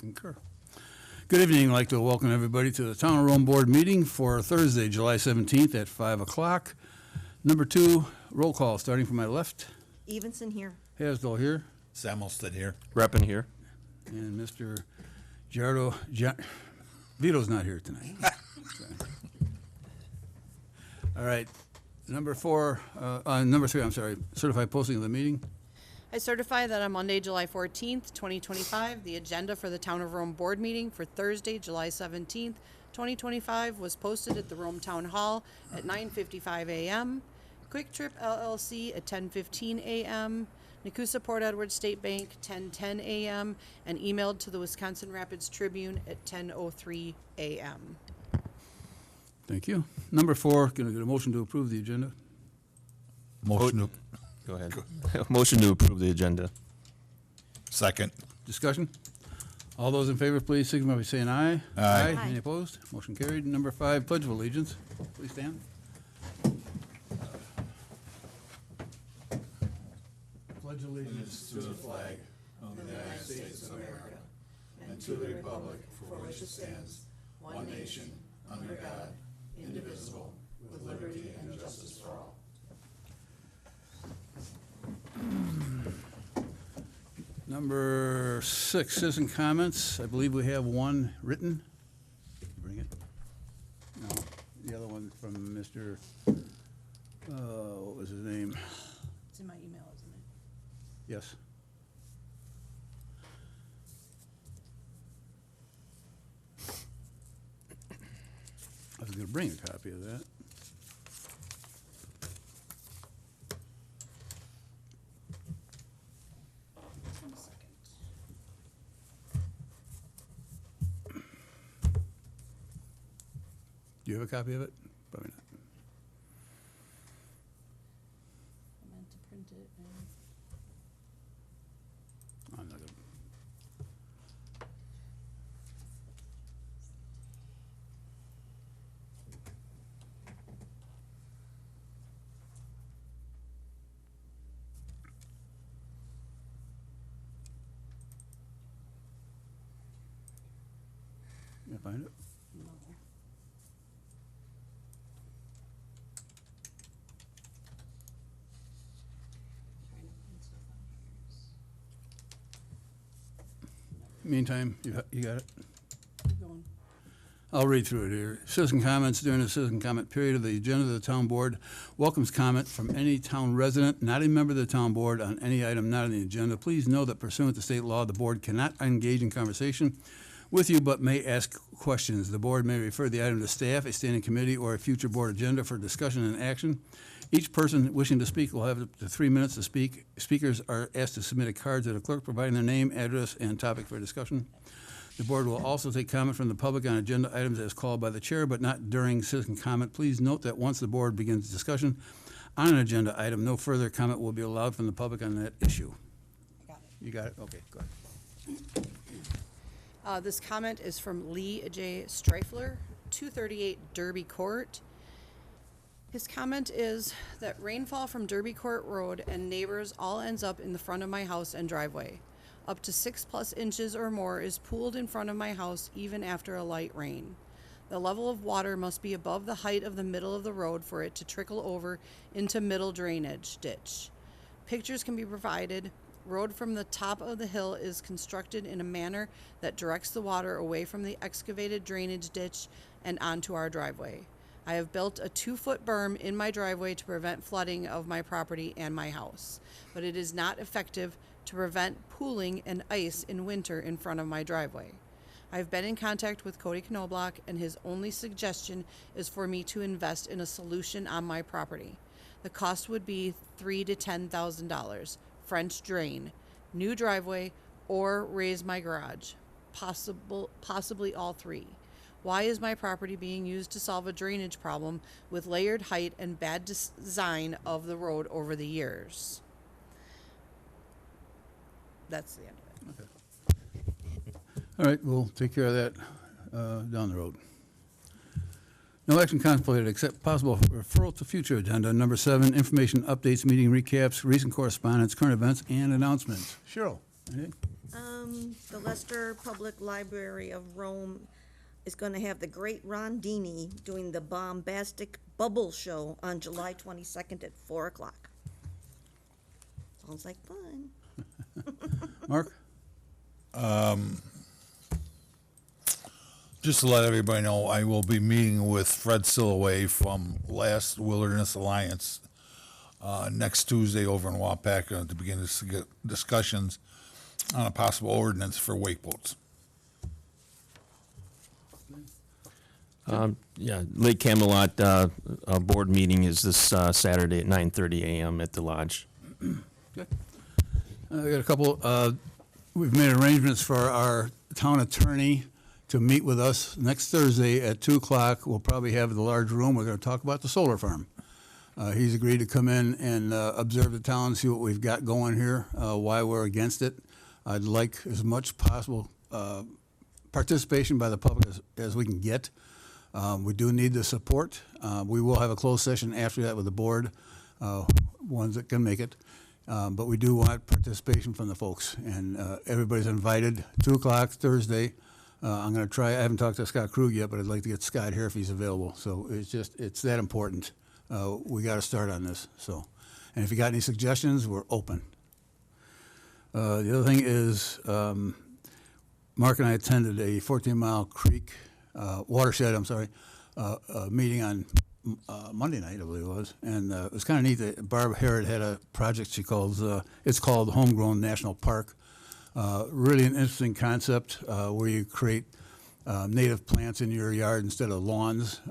concur. Good evening. I'd like to welcome everybody to the Town of Rome Board meeting for Thursday, July 17th at 5 o'clock. Number 2, roll call, starting from my left. Evenson here. Hasdall here. Samuelstead here. Reppin here. And Mr. Giardo, Vito's not here tonight. All right. Number 3, I'm sorry, certified posting of the meeting. I certify that on Monday, July 14th, 2025, the agenda for the Town of Rome Board meeting for Thursday, July 17th, 2025 was posted at the Rome Town Hall at 9:55 a.m., Quick Trip LLC at 10:15 a.m., Nakusa Port Edward State Bank 10:10 a.m., and emailed to the Wisconsin Rapids Tribune at 10:03 a.m. Thank you. Number 4, can I get a motion to approve the agenda? Motion to, Go ahead. Motion to approve the agenda. second. Discussion? All those in favor, please signify by saying aye. Aye. Any opposed? Motion carried. Number 5, Pledge of Allegiance. Please stand. Pledge allegiance to the flag of the United States of America and to the republic for which it stands, one nation, under God, indivisible, with liberty and justice for all. Number 6, citizen comments. I believe we have one written. Bring it. No, the other one from Mr. What was his name? It's in my email, isn't it? Yes. I was going to bring a copy of that. Just 1 second. Do you have a copy of it? Probably not. I meant to print it and I'm not gonna. You find it? no. Trying to find stuff on here. Meantime, you got it? Keep going. I'll read through it here. Citizen comments during the citizen comment period of the agenda of the town board welcomes comment from any town resident, not a member of the town board, on any item not on the agenda. Please know that pursuant to state law, the board cannot engage in conversation with you, but may ask questions. The board may refer the item to staff, a standing committee, or a future board agenda for discussion and action. Each person wishing to speak will have up to 3 minutes to speak. Speakers are asked to submit a card to the clerk providing their name, address, and topic for discussion. The board will also take comment from the public on agenda items as called by the chair, but not during citizen comment. Please note that once the board begins discussion on an agenda item, no further comment will be allowed from the public on that issue. Got it. You got it? Okay, go ahead. This comment is from Lee J. Streifler, 238 Derby Court. His comment is that rainfall from Derby Court Road and neighbors all ends up in the front of my house and driveway. Up to 6+ inches or more is pooled in front of my house even after a light rain. The level of water must be above the height of the middle of the road for it to trickle over into middle drainage ditch. Pictures can be provided. Road from the top of the hill is constructed in a manner that directs the water away from the excavated drainage ditch and onto our driveway. I have built a 2-foot berm in my driveway to prevent flooding of my property and my house, but it is not effective to prevent pooling and ice in winter in front of my driveway. I've been in contact with Cody Knobloch, and his only suggestion is for me to invest in a solution on my property. The cost would be $3,000 to $10,000. French drain, new driveway, or raise my garage. Possibly all 3. Why is my property being used to solve a drainage problem with layered height and bad design of the road over the years? That's the end of it. All right, we'll take care of that down the road. No action contemplated except possible referral to future agenda. Number 7, information updates, meeting recaps, recent correspondence, current events, and announcements. Cheryl, anything? The Leicester Public Library of Rome is gonna have the great Rondini doing the Bombastic Bubble Show on July 22nd at 4 o'clock. Sounds like fun. Mark? Just to let everybody know, I will be meeting with Fred Silloway from Last Wilderness Alliance next Tuesday over in Wapaka to begin discussions on a possible ordinance for wake boats. Yeah, Lake Camelot, board meeting is this Saturday at 9:30 a.m. at the lodge. I got a couple, we've made arrangements for our town attorney to meet with us next Thursday at 2 o'clock. We'll probably have the large room. We're going to talk about the solar farm. He's agreed to come in and observe the town, see what we've got going here, why we're against it. I'd like as much possible participation by the public as we can get. We do need the support. We will have a closed session after that with the board, ones that can make it. But we do want participation from the folks, and everybody's invited. 2 o'clock Thursday. I'm going to try. I haven't talked to Scott Krug yet, but I'd like to get Scott here if he's available. So it's that important. We got to start on this. So, and if you got any suggestions, we're open. The other thing is, Mark and I attended a 14 Mile Creek watershed. Meeting on Monday night, I believe it was, and it was kind of neat that Barb Harrod had a project she calls, it's called Homegrown National Park. Really an interesting concept where you create native plants in your yard instead of lawns.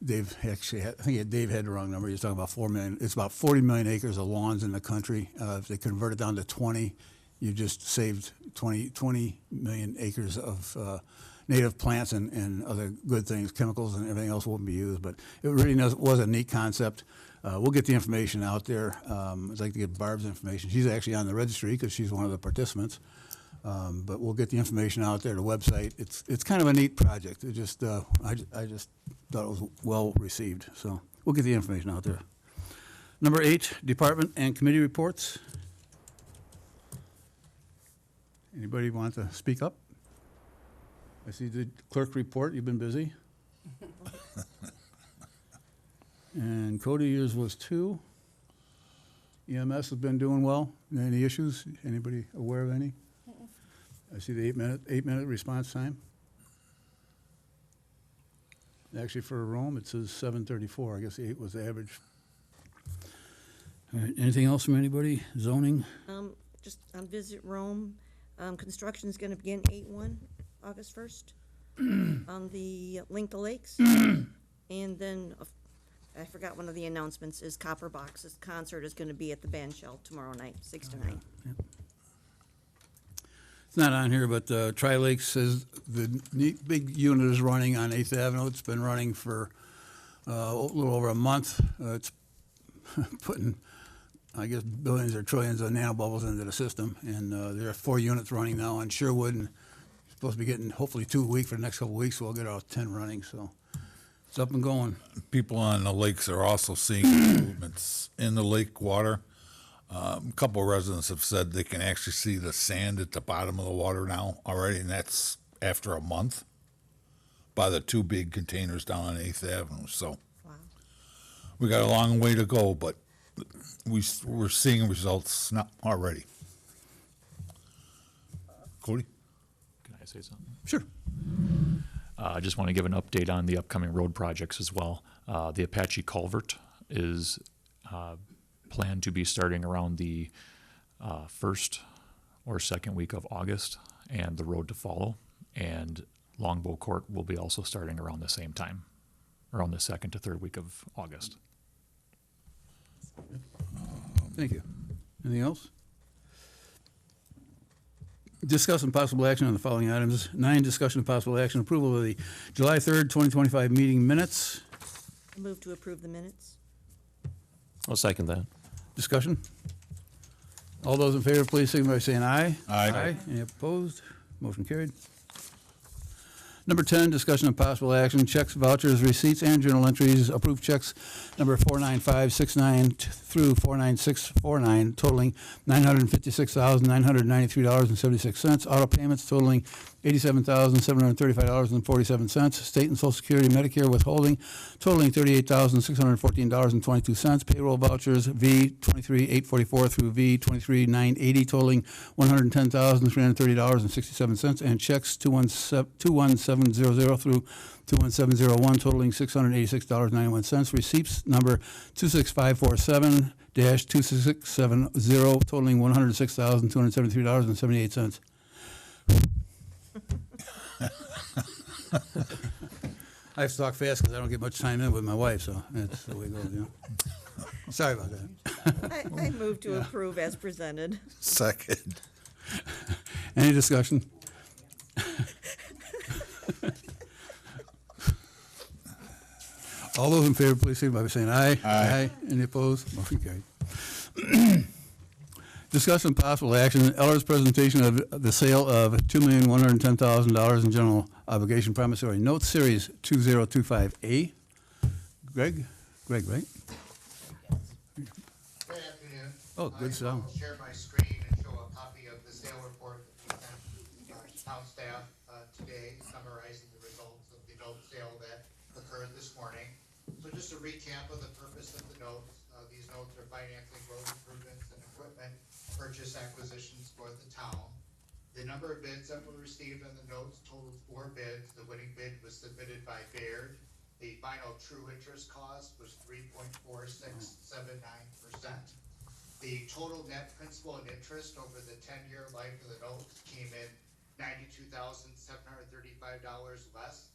Dave actually, I think Dave had the wrong number. He was talking about 4 million. It's about 40 million acres of lawns in the country. If they convert it down to 20, you just saved 20 million acres of native plants and other good things. Chemicals and everything else wouldn't be used, but it really was a neat concept. We'll get the information out there. I'd like to get Barb's information. She's actually on the registry because she's one of the participants. But we'll get the information out there, the website. It's kind of a neat project. It just I just thought it was well received. So we'll get the information out there. Number 8, department and committee reports. Anybody want to speak up? I see the clerk report. You've been busy. And Cody, yours was 2. EMS has been doing well. Any issues? Anybody aware of any? I see the 8-minute response time. Actually, for Rome, it says 7:34. I guess 8 was the average. All right, anything else from anybody? Zoning? Just on Visit Rome, construction is gonna begin 8/1, August 1st, on the Link to Lakes. And then, I forgot one of the announcements is Copper Box's concert is gonna be at the band shell tomorrow night, 6 to 9. It's not on here, but Tri-Lakes says the neat big unit is running on 8th Avenue. It's been running for a little over a month. It's putting, I guess, billions or trillions of nanobubbles into the system. And there are 4 units running now on Sherwood, and supposed to be getting hopefully 2 a week for the next couple of weeks, so we'll get out 10 running. So it's up and going. People on the lakes are also seeing improvements in the lake water. A couple of residents have said they can actually see the sand at the bottom of the water now already, and that's after a month by the 2 big containers down on 8th Avenue. So Wow. we got a long way to go, but we're seeing results now already. Cody? Can I say something? Sure. I just want to give an update on the upcoming road projects as well. The Apache Culvert is planned to be starting around the first or second week of August, and the road to follow. And Longbow Court will be also starting around the same time, around the second to third week of August. Thank you. Anything else? Discuss and possible action on the following items. 9, discussion and possible action, approval of the July 3rd, 2025 meeting minutes. I move to approve the minutes. I'll second that. Discussion? All those in favor, please signify by saying aye. Aye. Any opposed? Motion carried. Number 10, discussion of possible action, checks, vouchers, receipts, and journal entries. Approved checks number 49569 through 49649 totaling $956,993.76. Auto payments totaling $87,735.47. State and Social Security Medicare withholding totaling $38,614.22. Payroll vouchers V23844 through V23980 totaling $110,330.67. And checks 21700 through 21701 totaling $686.91. Receipts number 26547-2670 totaling $106,273.78. I have to talk fast because I don't get much time in with my wife, so that's the way it goes, you know. Sorry about that. I move to approve as presented. Second. Any discussion? All those in favor, please signify by saying aye. Aye. Any opposed? Motion carried. Discussion and possible action, Eller's presentation of the sale of $2,110,000 in general obligation promissory notes, Series 2025A. Greg, right? Good afternoon. Oh, good sound. I'll share my screen and show a copy of the sale report that we sent town staff today, summarizing the results of the note sale that occurred this morning. So just a recap of the purpose of the notes. These notes are financing road improvements and equipment purchase acquisitions for the town. The number of bids that were received on the notes totaled 4 bids. The winning bid was submitted by Baird. The final true interest cost was 3.4679%. The total net principal and interest over the 10-year life of the notes came in $92,735 less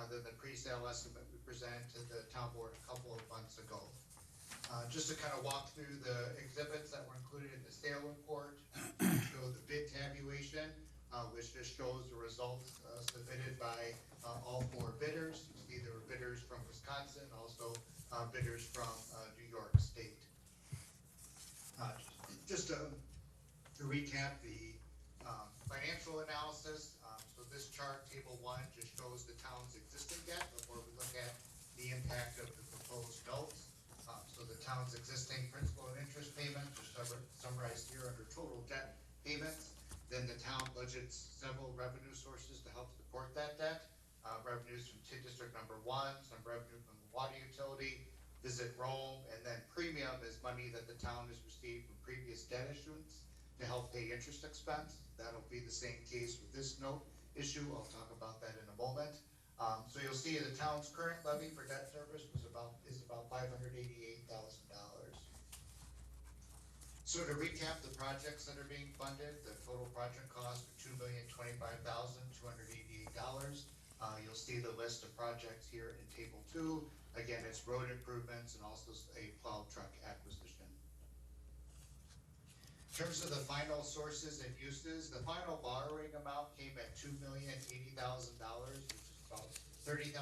than the pre-sale estimate we presented to the town board a couple of months ago. Just to kind of walk through the exhibits that were included in the sale report, show the bid tabulation, which just shows the results submitted by all 4 bidders. You see there were bidders from Wisconsin, also bidders from New York State. Just to recap the financial analysis, so this chart, table 1, just shows the town's existing debt before we look at the impact of the proposed notes. So the town's existing principal and interest payments are summarized here under total debt payments. Then the town budgets several revenue sources to help support that debt. Revenues from TID District number 1, some revenue from the water utility, Visit Rome, and then premium is money that the town has received from previous debt issuance to help pay interest expense. That'll be the same case with this note issue. I'll talk about that in a moment. So you'll see the town's current levy for debt service is about $588,000. So to recap the projects that are being funded, the total project cost of $2,025,288. You'll see the list of projects here in table 2. Again, it's road improvements and also a plow truck acquisition. In terms of the final sources and uses, the final borrowing amount came at $2,080,000, which is about $30,000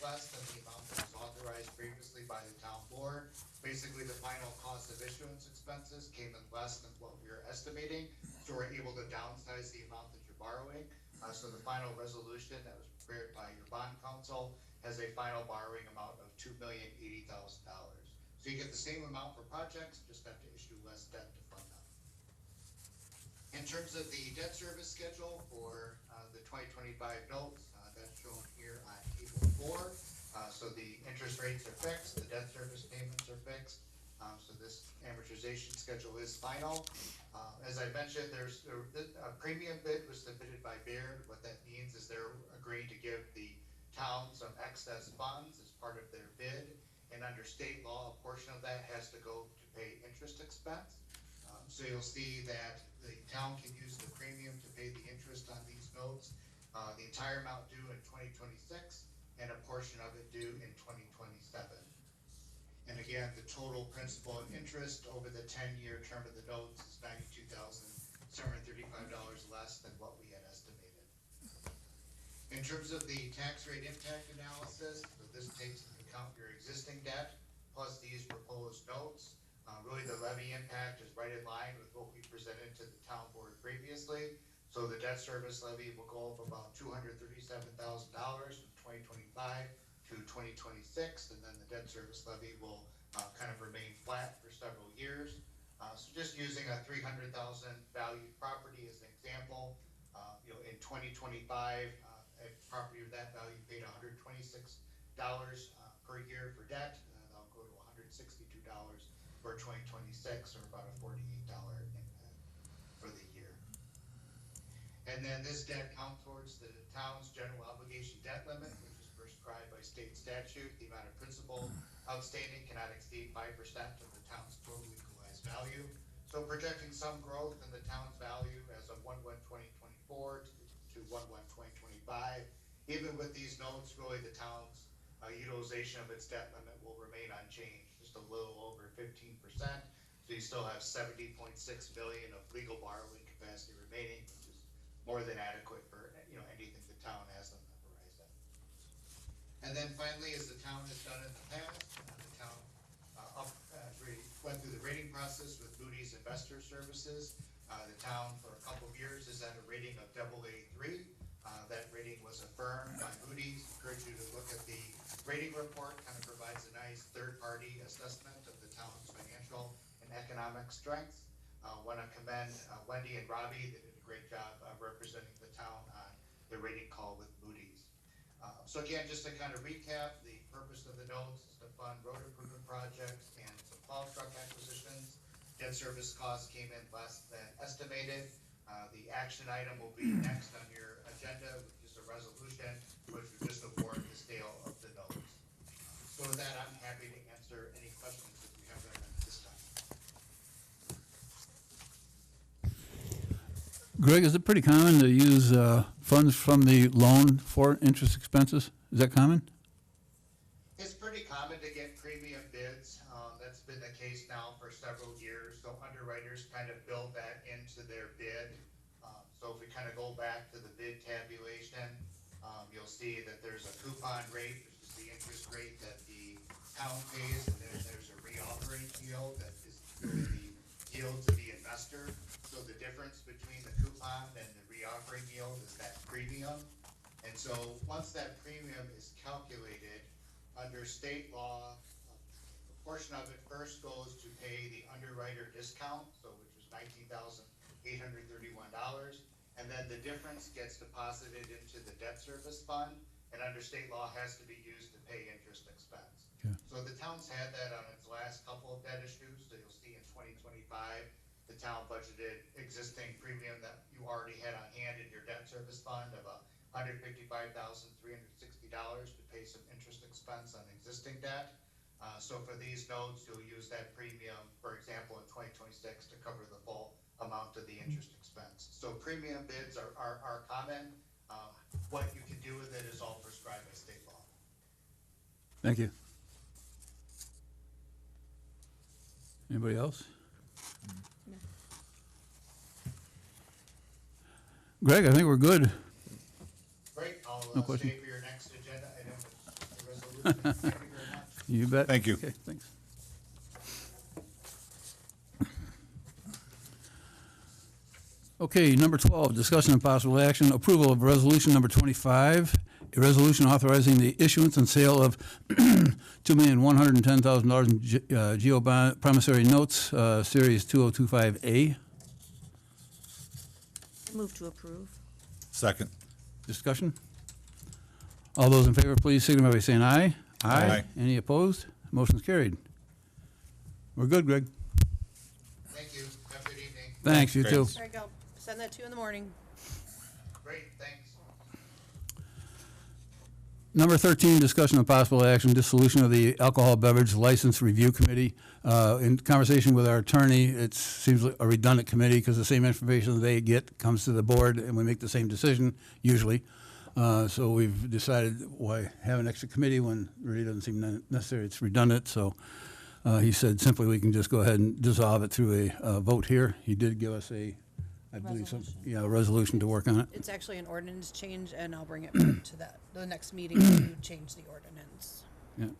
less than the amount that was authorized previously by the town board. Basically, the final cost of issuance expenses came in less than what we were estimating, so we're able to downsize the amount that you're borrowing. So the final resolution that was prepared by your bond counsel has a final borrowing amount of $2,080,000. So you get the same amount for projects, just have to issue less debt to fund them. In terms of the debt service schedule for the 2025 notes, that's shown here on table 4. So the interest rates are fixed, the debt service payments are fixed. So this amortization schedule is final. As I mentioned, there's a premium bid was submitted by Baird. What that means is they're agreeing to give the town some excess funds as part of their bid. And under state law, a portion of that has to go to pay interest expense. So you'll see that the town can use the premium to pay the interest on these notes. The entire amount due in 2026 and a portion of it due in 2027. And again, the total principal and interest over the 10-year term of the notes is $92,735 less than what we had estimated. In terms of the tax rate impact analysis, so this takes into account your existing debt plus these proposed notes. Really, the levy impact is right in line with what we presented to the town board previously. So the debt service levy will go up about $237,000 from 2025 to 2026, and then the debt service levy will kind of remain flat for several years. So just using a 300,000 valued property as an example, in 2025, a property of that value paid $126 per year for debt. That'll go to $162 for 2026, or about a $48 impact for the year. And then this debt counts towards the town's general obligation debt limit, which is prescribed by state statute. The amount of principal outstanding cannot exceed 5% of the town's total equalized value. So projecting some growth in the town's value as of 1/1/2024 to 1/1/2025. Even with these notes, really the town's utilization of its debt limit will remain unchanged, just a little over 15%. So you still have $70.6 million of legal borrowing capacity remaining, which is more than adequate for anything the town has on the horizon. And then finally, as the town has done in the past, the town went through the rating process with Moody's Investor Services. The town for a couple of years is at a rating of AA3. That rating was affirmed by Moody's. Encourage you to look at the rating report. Kind of provides a nice third-party assessment of the town's financial and economic strengths. Want to commend Wendy and Robbie. They did a great job representing the town on the rating call with Moody's. So again, just to kind of recap, the purpose of the notes is to fund road improvement projects and some plow truck acquisitions. Debt service costs came in less than estimated. The action item will be next on your agenda, which is a resolution, which would just award the sale of the notes. So with that, I'm happy to answer any questions if you have them at this time. Greg, is it pretty common to use funds from the loan for interest expenses? Is that common? It's pretty common to get premium bids. That's been the case now for several years. So underwriters kind of build that into their bid. So if we kind of go back to the bid tabulation, you'll see that there's a coupon rate, which is the interest rate that the town pays, and then there's a reoffering yield that is really the yield to the investor. So the difference between the coupon and the reoffering yield is that premium. And so once that premium is calculated under state law, a portion of it first goes to pay the underwriter discount, so which was $19,831. And then the difference gets deposited into the debt service fund, and under state law has to be used to pay interest expense. Okay. So the town's had that on its last couple of debt issues. So you'll see in 2025, the town budgeted existing premium that you already had on hand in your debt service fund of $155,360 to pay some interest expense on existing debt. So for these notes, you'll use that premium, for example, in 2026 to cover the full amount of the interest expense. So premium bids are common. What you can do with it is all prescribed by state law. Thank you. Anybody else? No. Greg, I think we're good. Great, I'll No question. stay for your next agenda item, the resolution. Thank you very much. You bet. Thank you. Okay, thanks. Okay, number 12, discussion and possible action, approval of resolution number 25, a resolution authorizing the issuance and sale of $2,110,000 in GEO promissory notes, Series 2025A. Move to approve. Second. Discussion? All those in favor, please signify by saying aye. Aye. Any opposed? Motion's carried. We're good, Greg. Thank you. Have a good evening. Thanks, you too. Thanks. There you go. Send that to you in the morning. Great, thanks. Number 13, discussion of possible action, dissolution of the Alcohol Beverage License Review Committee. In conversation with our attorney, it seems like a redundant committee because the same information they get comes to the board and we make the same decision usually. So we've decided why have an extra committee when it really doesn't seem necessary. It's redundant. So he said simply we can just go ahead and dissolve it through a vote here. He did give us a resolution to work on it. It's actually an ordinance change, and I'll bring it back to the next meeting to change the ordinance. Yeah.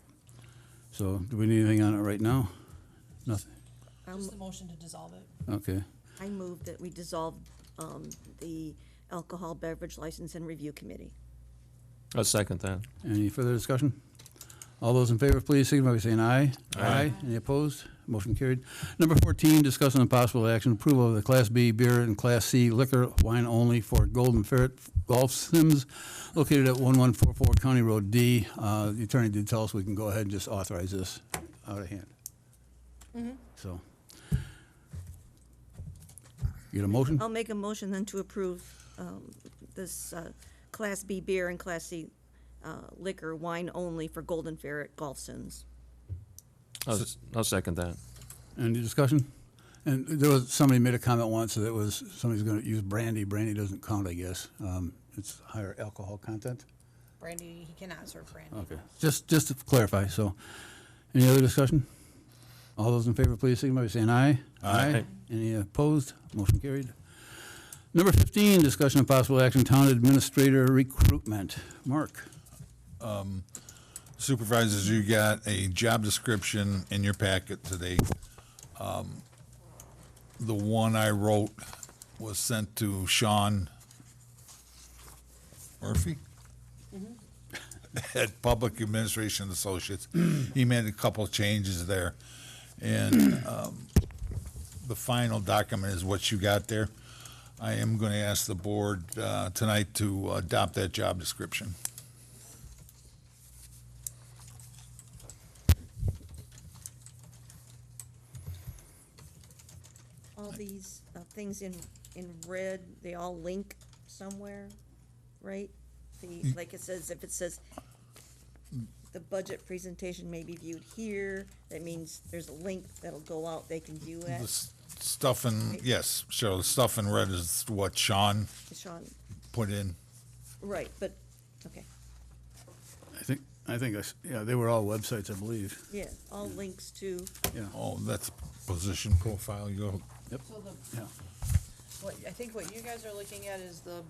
So do we need anything on it right now? Nothing. Just the motion to dissolve it. Okay. I move that we dissolve the Alcohol Beverage License and Review Committee. I'll second that. Any further discussion? All those in favor, please signify by saying aye. Aye. Any opposed? Motion carried. Number 14, discussion and possible action, approval of the Class B beer and Class C liquor wine only for Golden Ferret Golf Sims located at 1144 County Road D. The attorney did tell us we can go ahead and just authorize this out of hand. So. You get a motion? I'll make a motion then to approve this Class B beer and Class C liquor wine only for Golden Ferret Golf Sims. I'll second that. Any discussion? And there was, somebody made a comment once that it was, somebody's gonna use brandy. Brandy doesn't count, I guess. It's higher alcohol content. Brandy, he cannot serve brandy. Okay, just to clarify, so, any other discussion? All those in favor, please signify by saying aye. Aye. Any opposed? Motion carried. Number 15, discussion of possible action, town administrator recruitment. Mark? Supervisors, you got a job description in your packet today. The one I wrote was sent to Sean Murphy at Public Administration Associates. He made a couple changes there. And the final document is what you got there. I am going to ask the board tonight to adopt that job description. All these things in red, they all link somewhere, right? Like it says, if it says the budget presentation may be viewed here, that means there's a link that'll go out, they can view The it. stuff in, yes, Cheryl, the stuff in red is what Sean Sean, put in. right, but, okay, I think, yeah, they were all websites, I believe. yeah, all links to, Yeah, Oh, that's position profile. You go, So the, yeah. I think what you guys are looking at is the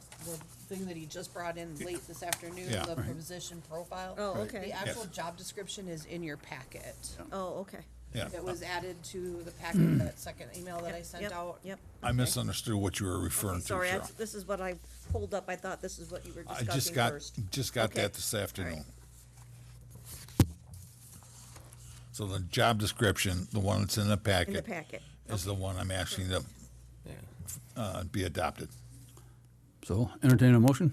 thing that he just brought in late this afternoon, Yeah. the Right. position profile. oh, Right. okay, The actual Yes. job description is in your packet. oh, okay. yeah. It was added to the packet, that second email that I sent Yep, out. Yep. I misunderstood what you were referring to, Sorry, Cheryl. this is what I pulled up, I thought this is what you were I just discussing got first. Okay. that this afternoon. So the job description, the one that's in the In the packet, packet. is the one I'm asking to be adopted. So, entertain a motion?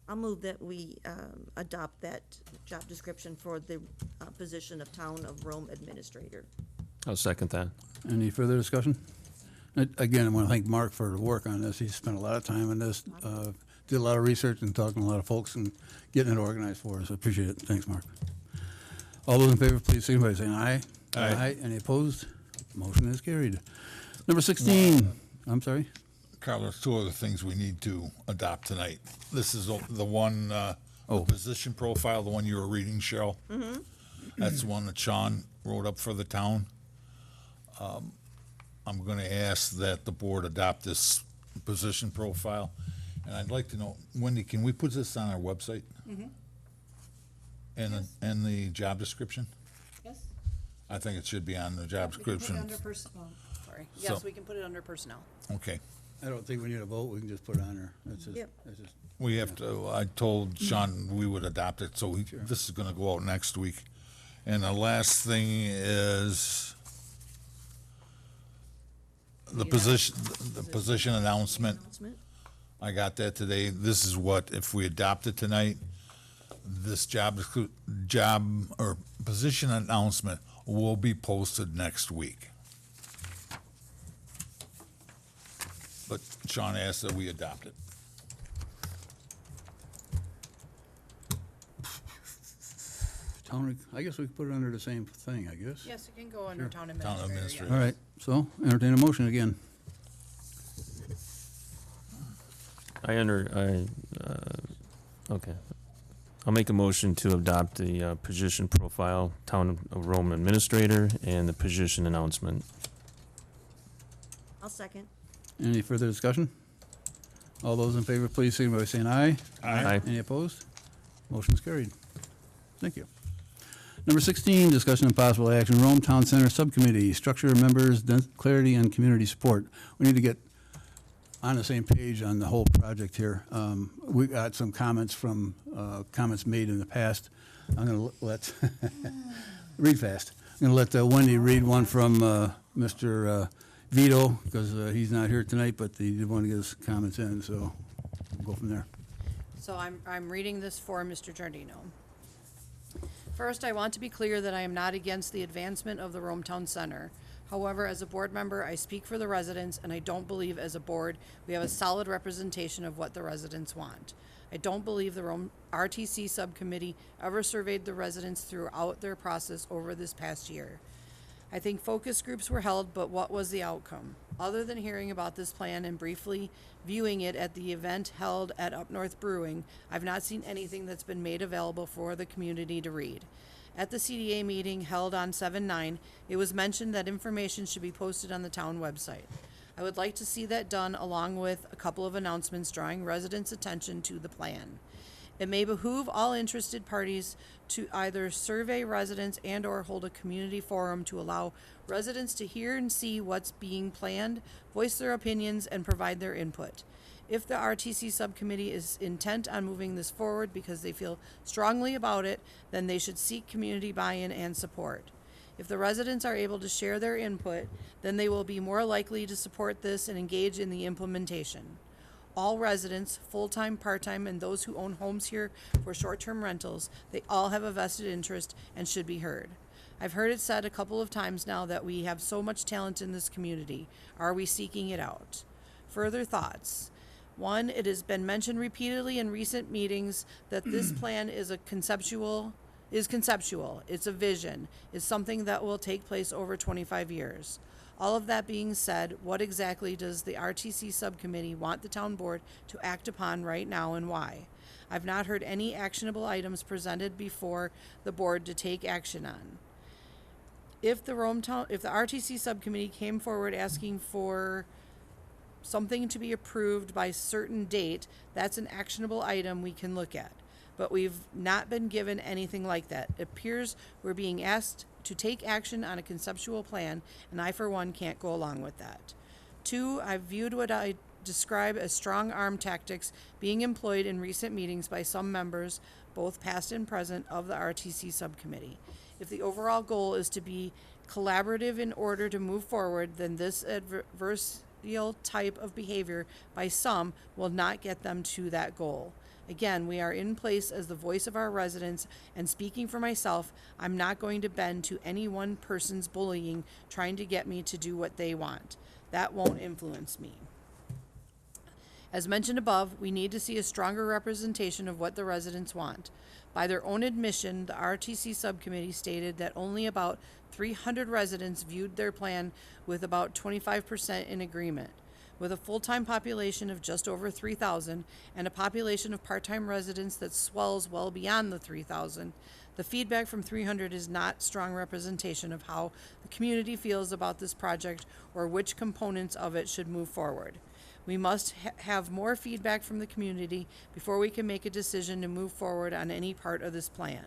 I'll move that we adopt that job description for the position of Town of Rome Administrator. I'll second that. Any further discussion? Again, I want to thank Mark for the work on this. He spent a lot of time on this, did a lot of research and talking to a lot of folks and getting it organized for us. I appreciate it. Thanks, Mark. All those in favor, please signify by saying aye. Aye. Any opposed? Motion is carried. Number 16, I'm sorry? Carl, there's two other things we need to adopt tonight. This is the one, the position profile, the one you were reading, Cheryl. Mm-hmm. That's the one that Sean wrote up for the town. I'm going to ask that the board adopt this position profile. And I'd like to know, Wendy, can we put this on our website? Mm-hmm. And the job description? Yes. I think it should be on the job description. Sorry. So- Yes, we can put it under personnel. Okay. I don't think we need a vote. We can just put it on there. That's just, Yep. that's just, We have to, I told Sean we would adopt it, so this is gonna go out next week. And the last thing is the position announcement. Announcement? I got that today. This is what, if we adopt it tonight, this job or position announcement will be posted next week. But Sean asked that we adopt it. I guess we could put it under the same thing, I guess. Yes, it can go under town Town administrator. administrator. All right, so entertain a motion again. Okay. I'll make a motion to adopt the position profile, Town of Rome Administrator, and the position announcement. I'll second. Any further discussion? All those in favor, please signify by saying aye. Aye. Any opposed? Motion's carried. Thank you. Number 16, discussion and possible action, Rome Town Center Subcommittee, structure, members, clarity, and community support. We need to get on the same page on the whole project here. We got some comments from, comments made in the past. I'm going to let, read fast. I'm going to let Wendy read one from Mr. Vito, because he's not here tonight, but he did want to get his comments in, so we'll go from there. So I'm reading this for Mr. Giardino. First, I want to be clear that I am not against the advancement of the Rome Town Center. However, as a board member, I speak for the residents, and I don't believe as a board we have a solid representation of what the residents want. I don't believe the Rome RTC subcommittee ever surveyed the residents throughout their process over this past year. I think focus groups were held, but what was the outcome? Other than hearing about this plan and briefly viewing it at the event held at Up North Brewing, I've not seen anything that's been made available for the community to read. At the CDA meeting held on 7/9, it was mentioned that information should be posted on the town website. I would like to see that done along with a couple of announcements drawing residents' attention to the plan. It may behoove all interested parties to either survey residents and or hold a community forum to allow residents to hear and see what's being planned, voice their opinions, and provide their input. If the RTC subcommittee is intent on moving this forward because they feel strongly about it, then they should seek community buy-in and support. If the residents are able to share their input, then they will be more likely to support this and engage in the implementation. All residents, full-time, part-time, and those who own homes here for short-term rentals, they all have a vested interest and should be heard. I've heard it said a couple of times now that we have so much talent in this community. Are we seeking it out? Further thoughts. One, it has been mentioned repeatedly in recent meetings that this plan is conceptual. It's a vision. It's something that will take place over 25 years. All of that being said, what exactly does the RTC subcommittee want the town board to act upon right now and why? I've not heard any actionable items presented before the board to take action on. If the RTC subcommittee came forward asking for something to be approved by certain date, that's an actionable item we can look at. But we've not been given anything like that. It appears we're being asked to take action on a conceptual plan, and I, for one, can't go along with that. Two, I've viewed what I describe as strong arm tactics being employed in recent meetings by some members, both past and present, of the RTC subcommittee. If the overall goal is to be collaborative in order to move forward, then this adversarial type of behavior by some will not get them to that goal. Again, we are in place as the voice of our residents, and speaking for myself, I'm not going to bend to any one person's bullying trying to get me to do what they want. That won't influence me. As mentioned above, we need to see a stronger representation of what the residents want. By their own admission, the RTC subcommittee stated that only about 300 residents viewed their plan, with about 25% in agreement. With a full-time population of just over 3,000 and a population of part-time residents that swells well beyond the 3,000, the feedback from 300 is not strong representation of how the community feels about this project or which components of it should move forward. We must have more feedback from the community before we can make a decision to move forward on any part of this plan.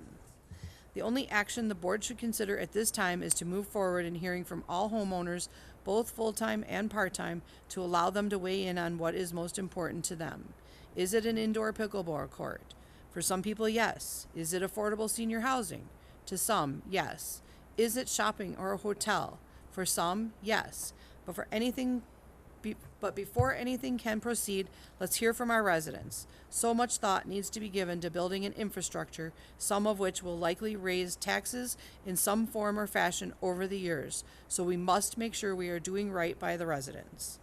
The only action the board should consider at this time is to move forward in hearing from all homeowners, both full-time and part-time, to allow them to weigh in on what is most important to them. Is it an indoor pickleball court? For some people, yes. Is it affordable senior housing? To some, yes. Is it shopping or a hotel? For some, yes. But before anything can proceed, let's hear from our residents. So much thought needs to be given to building an infrastructure, some of which will likely raise taxes in some form or fashion over the years. So we must make sure we are doing right by the residents.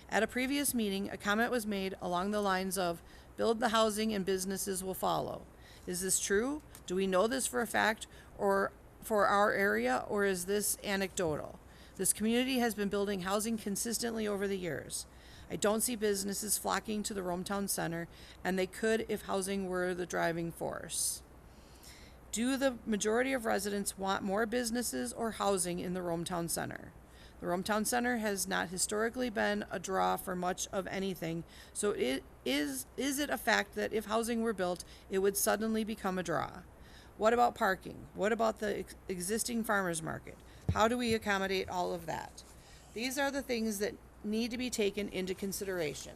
At a previous meeting, a comment was made along the lines of, build the housing and businesses will follow. Is this true? Do we know this for a fact or for our area, or is this anecdotal? This community has been building housing consistently over the years. I don't see businesses flocking to the Rome Town Center, and they could if housing were the driving force. Do the majority of residents want more businesses or housing in the Rome Town Center? The Rome Town Center has not historically been a draw for much of anything, so is it a fact that if housing were built, it would suddenly become a draw? What about parking? What about the existing farmers market? How do we accommodate all of that? These are the things that need to be taken into consideration.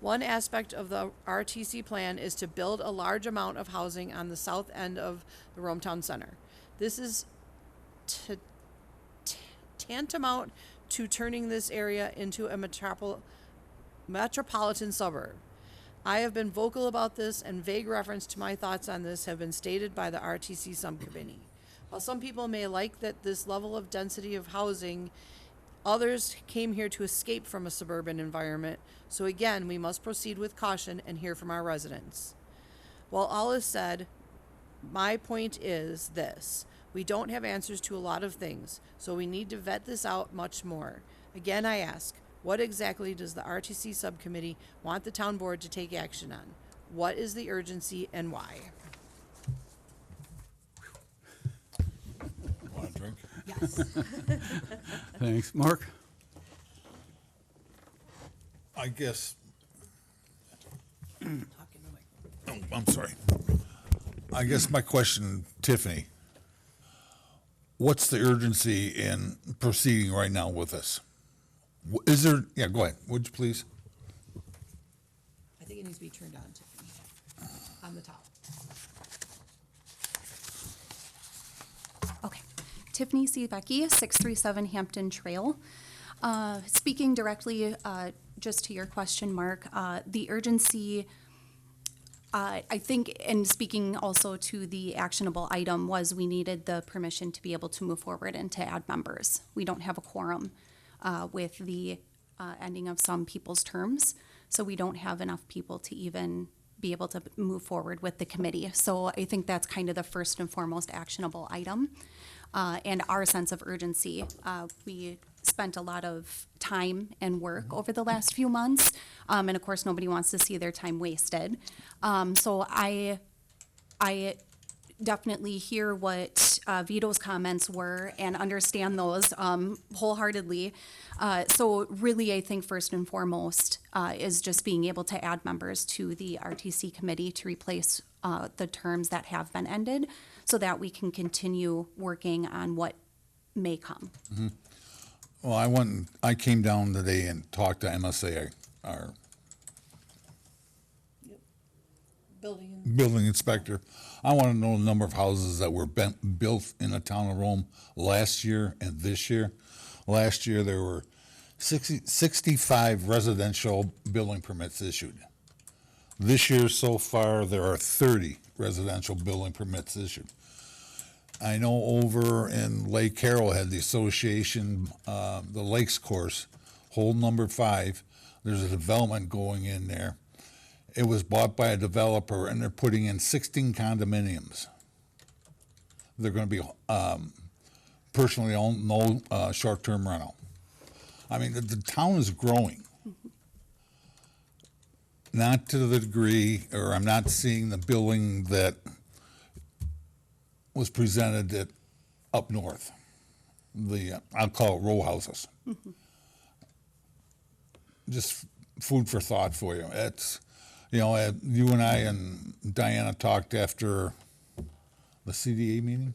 One aspect of the RTC plan is to build a large amount of housing on the south end of the Rome Town Center. This is tantamount to turning this area into a metropolitan suburb. I have been vocal about this, and vague reference to my thoughts on this have been stated by the RTC subcommittee. While some people may like that this level of density of housing, others came here to escape from a suburban environment, so again, we must proceed with caution and hear from our residents. While all is said, my point is this: we don't have answers to a lot of things, so we need to vet this out much more. Again, I ask, what exactly does the RTC subcommittee want the town board to take action on? What is the urgency and why? Want a drink? Yes. Thanks. Mark? I guess. Oh, I'm sorry. I guess my question, Tiffany, what's the urgency in proceeding right now with this? Is there, yeah, go ahead, would you please? I think it needs to be turned on, Tiffany, on the top. Okay. Tiffany C. Becky, 637 Hampton Trail. Speaking directly just to your question, Mark, the urgency, I think, and speaking also to the actionable item, was we needed the permission to be able to move forward and to add members. We don't have a quorum with the ending of some people's terms, so we don't have enough people to even be able to move forward with the committee. So I think that's kind of the first and foremost actionable item. And our sense of urgency, we spent a lot of time and work over the last few months, and of course, nobody wants to see their time wasted. So I definitely hear what Vito's comments were and understand those wholeheartedly. So really, I think first and foremost is just being able to add members to the RTC committee to replace the terms that have been ended, so that we can continue working on what may come. Well, I came down today and talked to MSA, our building inspector. I want to know the number of houses that were built in the town of Rome last year and this year. Last year, there were 65 residential building permits issued. This year so far, there are 30 residential building permits issued. I know over in Lake Arrowhead, the association, the Lakes Course, hole number 5, there's a development going in there. It was bought by a developer, and they're putting in 16 condominiums. They're going to be personally owned, no short-term rental. I mean, the town is growing. Not to the degree, or I'm not seeing the building that was presented at up north. I'll call it row houses. Just food for thought for you. It's, you and I and Diana talked after the CDA meeting.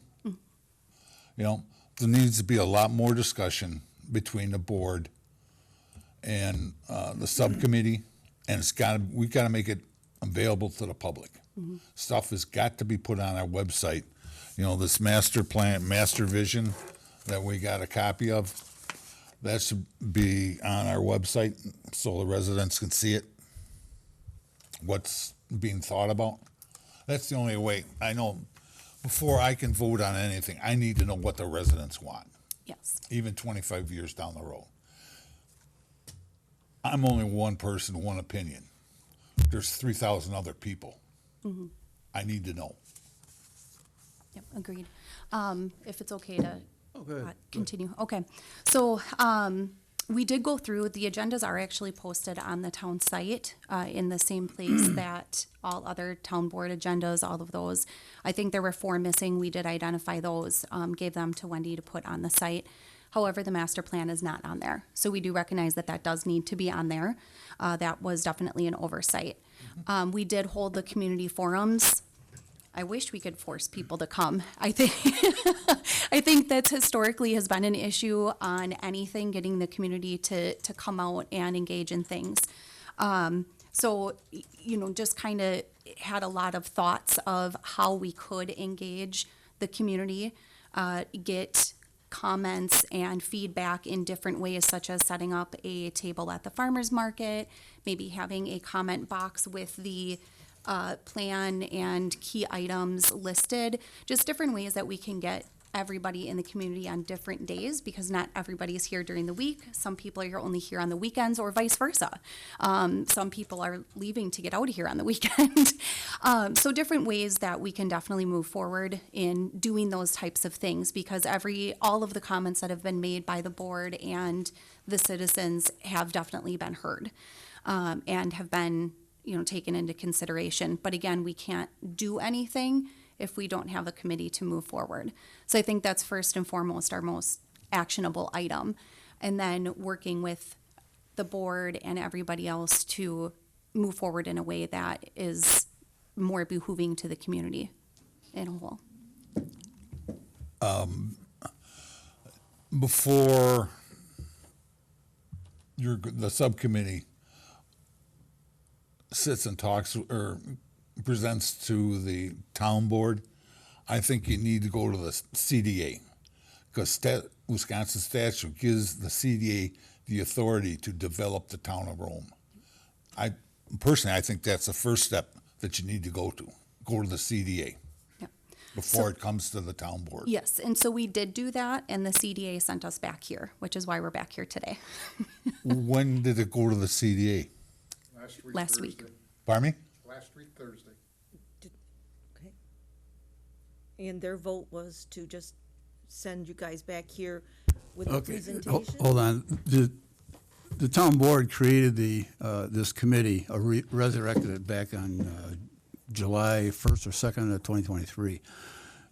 There needs to be a lot more discussion between the board and the subcommittee, and we got to make it available to the public. Stuff has got to be put on our website. This master plan, master vision that we got a copy of, that should be on our website so the residents can see it, what's being thought about. That's the only way. I know before I can vote on anything, I need to know what the residents want, Yes. even 25 years down the road. I'm only one person, one opinion. There's 3,000 other people. I need to know. Yep, agreed. If it's okay to Okay. continue. Okay. So we did go through, the agendas are actually posted on the town site in the same place that all other town board agendas, all of those. I think there were 4 missing. We did identify those, gave them to Wendy to put on the site. However, the master plan is not on there. So we do recognize that that does need to be on there. That was definitely an oversight. We did hold the community forums I wish we could force people to come. I think, I think that historically has been an issue on anything, getting the community to come out and engage in things. So, you know, just kind of had a lot of thoughts of how we could engage the community, get comments and feedback in different ways, such as setting up a table at the farmer's market, maybe having a comment box with the plan and key items listed, just different ways that we can get everybody in the community on different days, because not everybody is here during the week. Some people are only here on the weekends, or vice versa. Some people are leaving to get out of here on the weekend. So different ways that we can definitely move forward in doing those types of things, because all of the comments that have been made by the board and the citizens have definitely been heard, and have been, you know, taken into consideration. But again, we can't do anything if we don't have a committee to move forward. So I think that's first and foremost our most actionable item. And then working with the board and everybody else to move forward in a way that is more behooving to the community in a whole. Before the subcommittee sits and talks or presents to the town board, I think you need to go to the CDA, because Wisconsin statute gives the CDA the authority to develop the town of Rome. I think that's the first step that you need to go to the CDA Yep. before it comes to the town board. Yes, and so we did do that, and the CDA sent us back here, which is why we're back here today, When did it go to the CDA? last week. Pardon me? Last week, Thursday. Okay. And their vote was to just send you guys back here with a Okay, presentation? hold on. The town board created this committee, resurrected it back on July 1st or 2nd of 2023.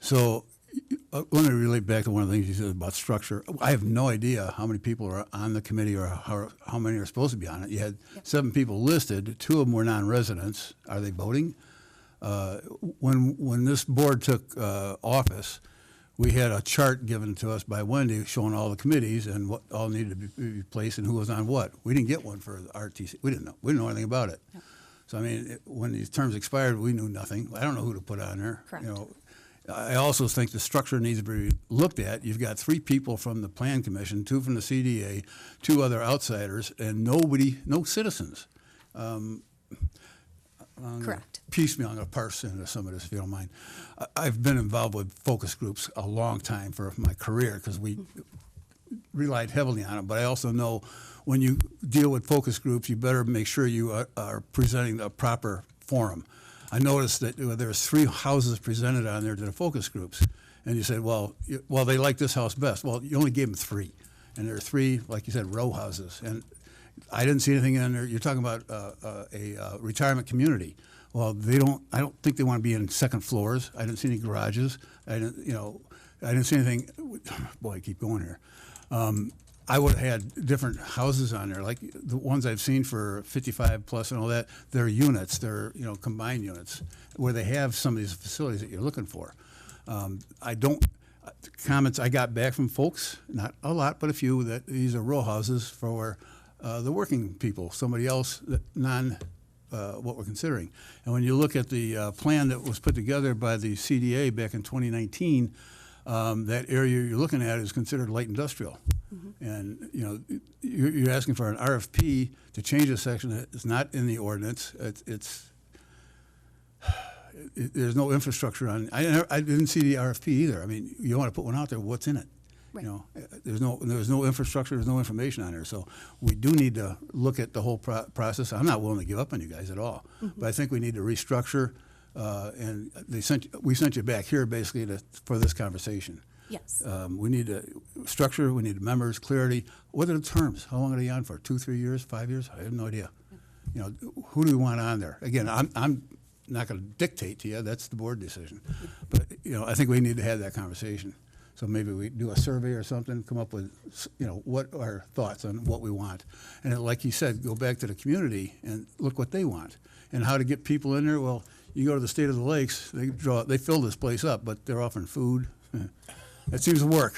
So let me relate back to one of the things you said about structure. I have no idea how many people are on the committee or how many are supposed to be on it. You had 7 people listed, 2 of them were non-residents. Are they voting? When this board took office, we had a chart given to us by Wendy showing all the committees and what all needed to be replaced and who was on what. We didn't get one for the RTC. We didn't know anything about it. Yep. So I mean, when these terms expired, we knew nothing. I don't know who to put on there. Correct. You know, I also think the structure needs to be looked at. You've got 3 people from the Plan Commission, 2 from the CDA, 2 other outsiders, and no citizens. Correct. Piecemeal, I'm going to parse into some of this if you don't mind. I've been involved with focus groups a long time for my career because we relied heavily on them. But I also know when you deal with focus groups, you better make sure you are presenting the proper forum. I noticed that there's 3 houses presented on there to the focus groups. And you said, well, they like this house best. Well, you only gave them 3. And there are 3, like you said, row houses. And I didn't see anything in there. You're talking about a retirement community. Well, I don't think they want to be in second floors. I didn't see any garages. I didn't see anything. Boy, I keep going here. I would have had different houses on there, like the ones I've seen for 55 plus and all that. They're units. They're combined units where they have some of these facilities that you're looking for. Comments I got back from folks, not a lot, but a few, that these are row houses for the working people, somebody else that what we're considering. And when you look at the plan that was put together by the CDA back in 2019, that area you're looking at is considered light industrial. Mm-hmm. And you're asking for an RFP to change a section that is not in the ordinance. There's no infrastructure on. I didn't see the RFP either. I mean, you want to put one out there. What's in it? Right. There's no infrastructure. There's no information on there. So we do need to look at the whole process. I'm not willing to give up on you guys at all, but I think we need to restructure. And we sent you back here basically for this conversation. Yes. We need to structure. We need members, clarity. What are the terms? How long are they on for? 2, 3 years, 5 years? I have no idea. Who do we want on there? Again, I'm not going to dictate to you. That's the board decision. But I think we need to have that conversation. So maybe we do a survey or something, come up with, what are our thoughts on what we want. And like you said, go back to the community and look what they want. And how to get people in there, well, You go to the State of the Lakes, they fill this place up, but they're offering food. That seems to work.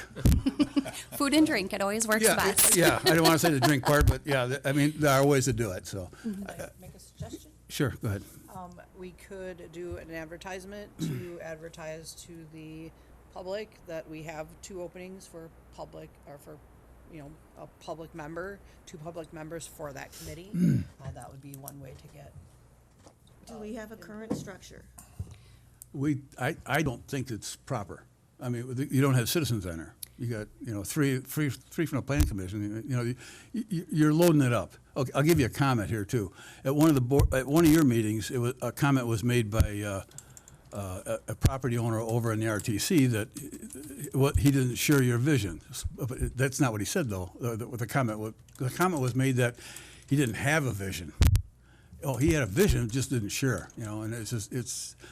Food and drink, it always works Yeah, best. yeah, I don't want to say the drink part, but yeah, I mean, there are ways to do it, so. Make a suggestion? Sure, go ahead. We could do an advertisement to advertise to the public that we have 2 openings for public, or for, a public member, 2 public members for that committee. That would be one way to get. Do we have a current structure? I don't think it's proper. I mean, you don't have citizens enter. You got, 3 from the planning commission, you're loading it up. Okay, I'll give you a comment here too. At one of your meetings, a comment was made by a property owner over in the RTC that he didn't share your vision. But that's not what he said though. The comment was made that he didn't have a vision. Oh, he had a vision, just didn't share, and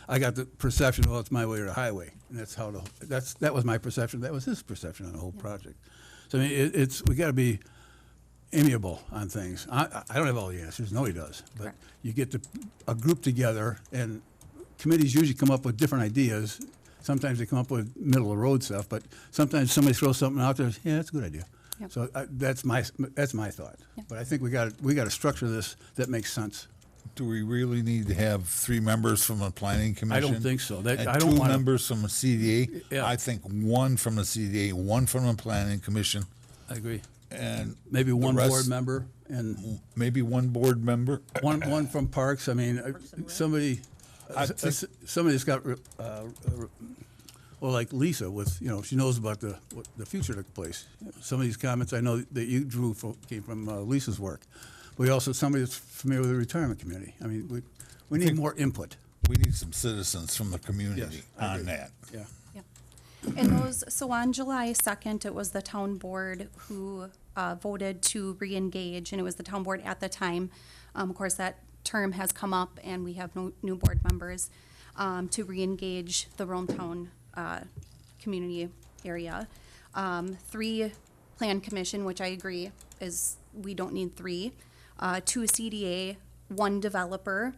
I got the perception, well, it's my way or the highway. And that was my perception. That was his perception on the whole project. So, I mean, we got to be amiable on things. I don't have all the answers. No, he does. But Correct. you get a group together, and committees usually come up with different ideas. Sometimes they come up with middle of the road stuff, but sometimes somebody throws something out there, yeah, that's a good idea. Yep. So that's my thought. Yep. But I think we got to structure this that makes sense. Do we really need to have 3 members from the planning commission? I don't think so. And I don't 2 wanna- members from the CDA? Yeah. I think 1 from the CDA, 1 from the planning commission, I agree. and Maybe the one rest- board member and maybe 1 board member. one from Parks. I mean, somebody, I think- somebody's got, well, like Lisa with, she knows about the future of the place. Some of these comments I know that you drew came from Lisa's work. We also, somebody that's familiar with the retirement community. I mean, we need more input. We need some citizens from the community Yes, I on agree. that. Yeah. Yep. And so on July 2nd, it was the town board who voted to re-engage, and it was the town board at the time. Of course, that term has come up, and we have no new board members to re-engage the Rome Town community area. 3 Plan Commission, which I agree is, we don't need 3. 2 CDA, 1 developer,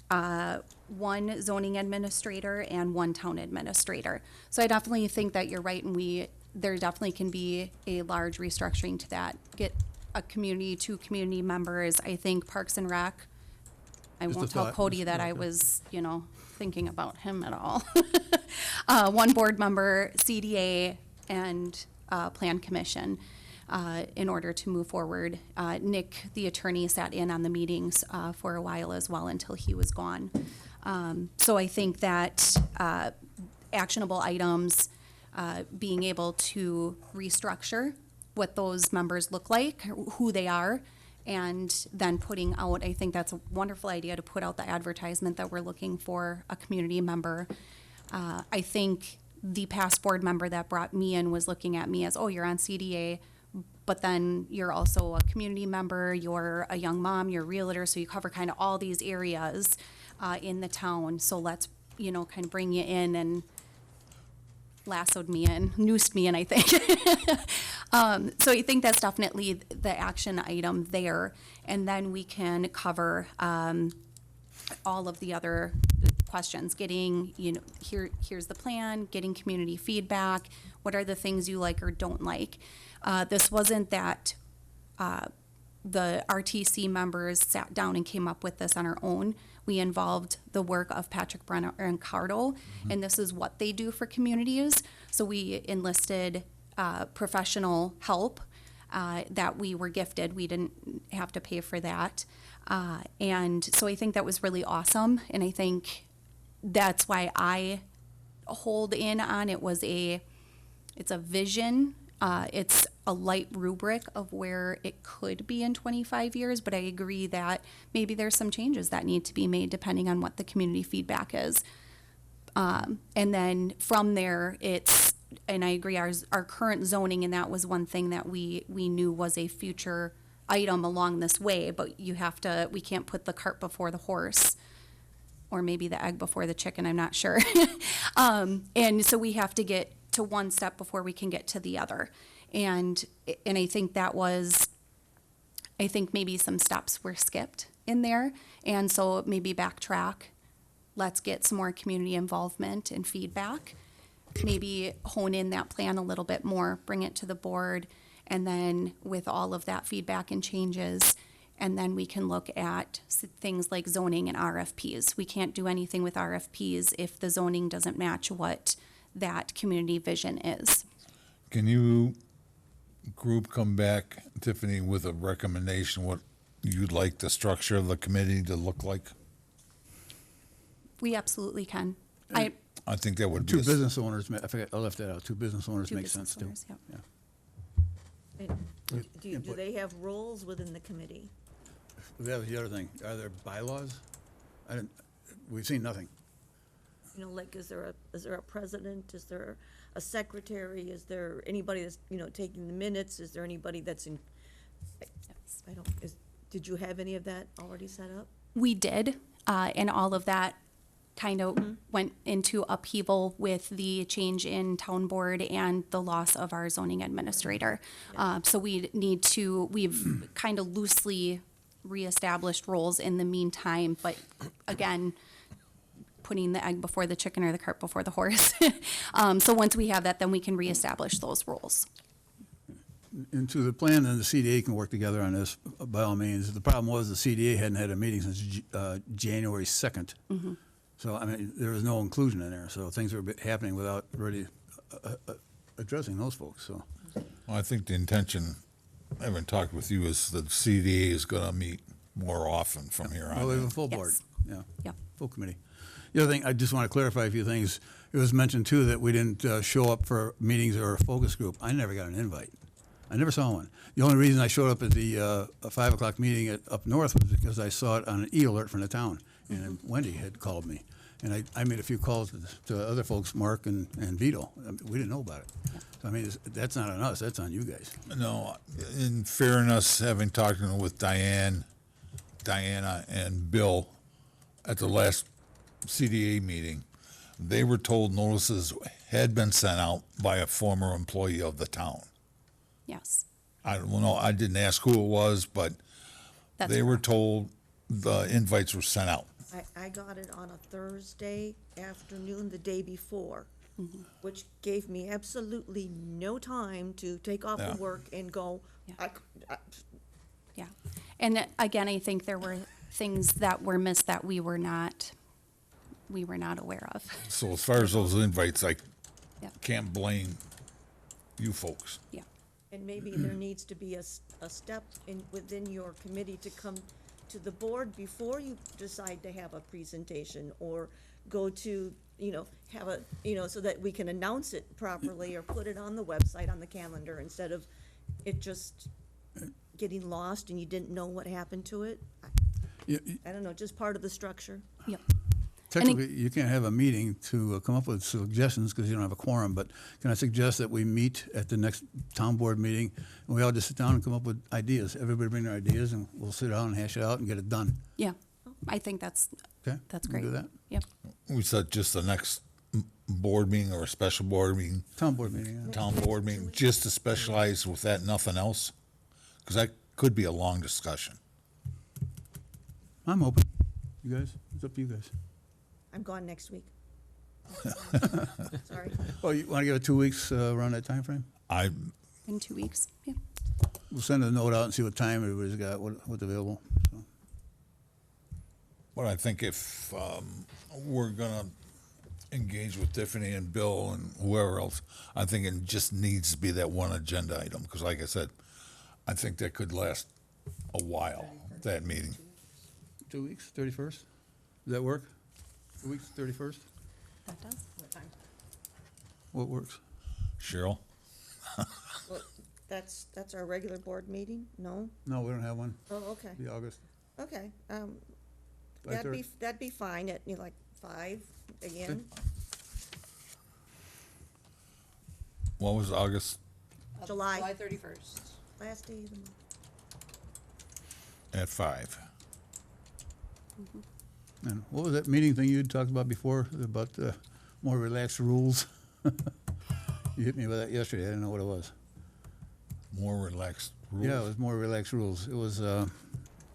1 zoning administrator, and 1 town administrator. So I definitely think that you're right, and there definitely can be a large restructuring to that. Get a community, 2 community members. I think Parks and Rec, I Just a won't tell thought. Cody that I was, thinking about him at all. 1 board member, CDA, and Plan Commission. In order to move forward. Nick, the attorney, sat in on the meetings for a while as well until he was gone. So I think that actionable items, being able to restructure what those members look like, who they are, and then putting out, I think that's a wonderful idea to put out the advertisement that we're looking for a community member. I think the past board member that brought me in was looking at me as, oh, you're on CDA, but then you're also a community member, you're a young mom, you're a realtor, so you cover kind of all these areas in the town. So let's, kind of bring you in, and lassoed me in, noosed me in, I think. So I think that's definitely the action item there. And then we can cover all of the other questions, getting, here's the plan, getting community feedback, what are the things you like or don't like. This wasn't that the RTC members sat down and came up with this on our own. We involved the work of Patrick Brenner and Cardo, and this is what they do for communities. So we enlisted professional help that we were gifted. We didn't have to pay for that. And so I think that was really awesome, and I think that's why I hold in on it. It's a vision. It's a light rubric of where it could be in 25 years, but I agree that maybe there's some changes that need to be made depending on what the community feedback is. And then from there, and I agree, our current zoning, and that was one thing that we knew was a future item along this way, but we can't put the cart before the horse, or maybe the egg before the chicken, I'm not sure. And so we have to get to one step before we can get to the other. And I think maybe some steps were skipped in there. And so maybe backtrack, let's get some more community involvement and feedback. Maybe hone in that plan a little bit more, bring it to the board, and then with all of that feedback and changes, and then we can look at things like zoning and RFPs. We can't do anything with RFPs if the zoning doesn't match what that community vision is. Can you group come back, Tiffany, with a recommendation what you'd like the structure of the committee to look like? We absolutely can. I think that would be. Two business owners, I forgot, I left that out. Two business owners Two make business sense too. owners, yep. Yeah. And do Input. they have roles within the committee? That was the other thing. Are there bylaws? We've seen nothing. You know, like, is there a president? Is there a secretary? Is there anybody that's, you know, taking the minutes? Is there anybody that's in, did you have any of that already set up? We did, and all of that kind of went into upheaval with the change in town board and the loss of our zoning administrator. So we've kind of loosely reestablished roles in the meantime, but again, putting the egg before the chicken or the cart before the horse. So once we have that, then we can reestablish those roles. And to the plan, and the CDA can work together on this by all means. The problem was the CDA hadn't had a meeting since January 2nd. So, I mean, there was no inclusion in there, so things were happening without really addressing those folks, so. Well, I think the intention, I haven't talked with you, is that the CDA is gonna meet more often from here Well, we have on. a full board, Yes. yeah. Yep. Full committee. The other thing, I just want to clarify a few things. It was mentioned too that we didn't show up for meetings or a focus group. I never got an invite. I never saw one. The only reason I showed up at the 5 o'clock meeting up north was because I saw it on an e-alert from the town, and Wendy had called me. And I made a few calls to other folks, Mark and Vito. I mean, we didn't know about it. So, I mean, that's not on us, that's on you guys. No, in fairness, having talked with Diana, and Bill at the last CDA meeting, they were told notices had been sent out by a former employee of the town. Yes. I don't know, I didn't ask who it was, but That's they were correct. told the invites were sent out. I got it on a Thursday afternoon, the day before, which gave me absolutely no time to take off Yeah. from work and go. Yeah. Yeah. And again, I think there were things that were missed that we were not aware of. So as far as those invites, I Yeah. can't blame you folks. Yeah. And maybe there needs to be a step within your committee to come to the board before you decide to have a presentation, or go to, have a, so that we can announce it properly, or put it on the website, on the calendar, instead of it just getting lost and you didn't know what happened to it. I don't know, just part of the structure. Yep. Technically, you can't have a meeting to come up with suggestions because you don't have a quorum, but can I suggest that we meet at the next town board meeting and we all just sit down and come up with ideas? Everybody bring their ideas and we'll sit down and hash it out and get it done. Yeah. I think that's Okay? that's We'll great. do that? Yep. We said just the next board meeting or a special board meeting, Town board meeting, yeah. town board meeting, just to specialize with that, nothing else? Because that could be a long discussion. I'm open. You guys? It's up to you guys. I'm gone next week. Sorry. Oh, you want to give it 2 weeks around that time frame? In 2 weeks. Yeah. We'll send a note out and see what time everybody's got, what's available. So. But I think if we're gonna engage with Tiffany and Bill and whoever else, I think it just needs to be that one agenda item, because like I said, I think that could last a while, that meeting. 2 weeks, 31st? Does that work? 2 weeks, 31st? That does. What works? Cheryl? Well, that's our regular board meeting? No? No, we don't have one. Oh, okay. It'll be August. Okay, Like that'd be fine at, like 5 again. What was August July, 31st. last day of the month. at 5? And what was that meeting thing you had talked about before, about more relaxed rules? You hit me with that yesterday, I didn't know what it was. More relaxed rules? Yeah, it was more relaxed rules. It was a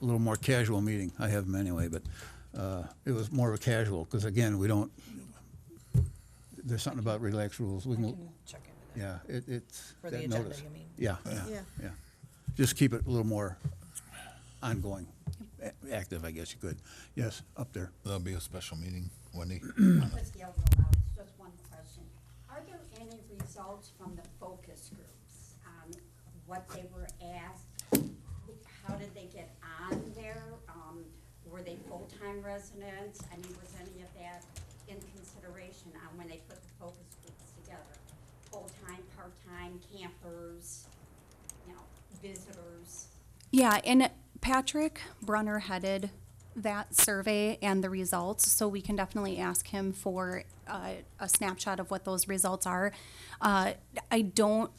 little more casual meeting. I have them anyway, but it was more of a casual, because again, we don't, there's something about relaxed rules. We can, Check into that. yeah, it's. For the that agenda, notice. you mean? Yeah, Yeah. yeah. Just keep it a little more ongoing, active, I guess you could. Yes, up there. There'll be a special meeting, Wendy. Let's yell real loud. It's just one question. Are there any results from the focus groups? What they were asked? How did they get on there? Were they full-time residents? I mean, was any of that in consideration on when they put the focus groups together? Full-time, part-time, campers, you know, visitors? Yeah, and Patrick Brunner headed that survey and the results, so we can definitely ask him for a snapshot of what those results are. I don't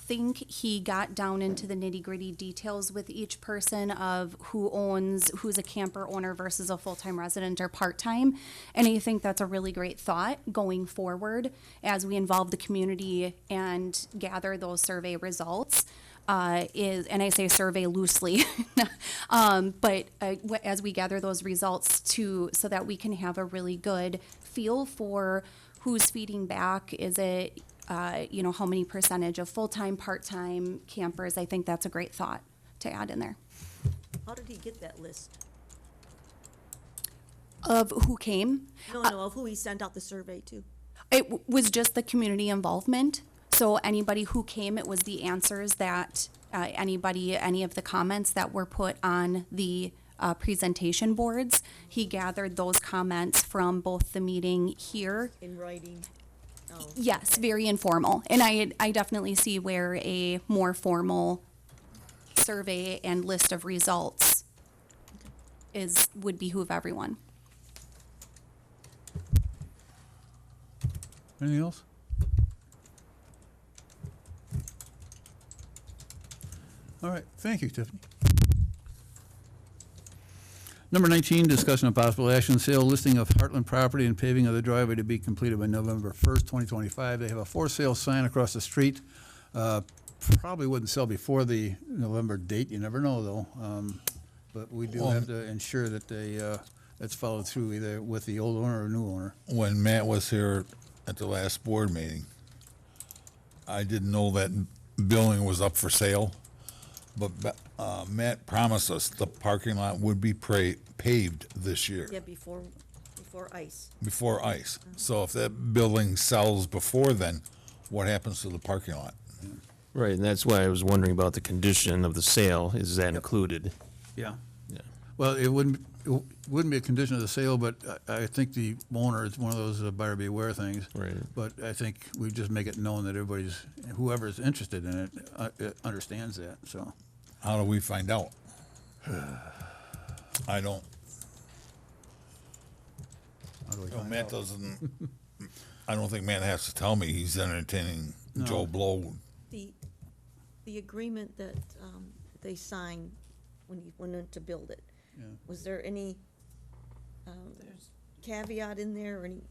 think he got down into the nitty-gritty details with each person of who's a camper owner versus a full-time resident or part-time. And I think that's a really great thought going forward as we involve the community and gather those survey results. And I say survey loosely, but as we gather those results so that we can have a really good feel for who's feeding back. Is it, how many percentage of full-time, part-time campers? I think that's a great thought to add in there. How did he get that list? Of who came? No, of who he sent out the survey to. It was just the community involvement. So anybody who came, it was the answers that any of the comments that were put on the presentation boards. He gathered those comments from both the meeting here. In writing. Oh. Yes, very informal. And I definitely see where a more formal survey and list of results would behoove everyone. Anything else? All right, thank you, Tiffany. Number 19, discussion of possible action, sale, listing of Heartland property and paving of the driveway to be completed by November 1st, 2025. They have a for sale sign across the street. Probably wouldn't sell before the November date, you never know, though. But we do have to ensure that that's followed through either with the old owner or new owner. When Matt was here at the last board meeting, I didn't know that building was up for sale, but Matt promised us the parking lot would be paved this year. Yeah, before ice. Before ice. So if that building sells before then, what happens to the parking lot? Right, and that's why I was wondering about the condition of the sale. Is that included? Yeah. Yeah. Well, it wouldn't be a condition of the sale, but I think the owner, it's one of those buyer beware things. Right. But I think we just make it known that whoever's interested in it understands that, so. How do we find out? I don't. How do we No, find Matt out? doesn't, I don't think Matt has to tell me he's entertaining Joe Blow. The agreement that they signed when he went in to build it, Yeah. was there any caveat in there or any?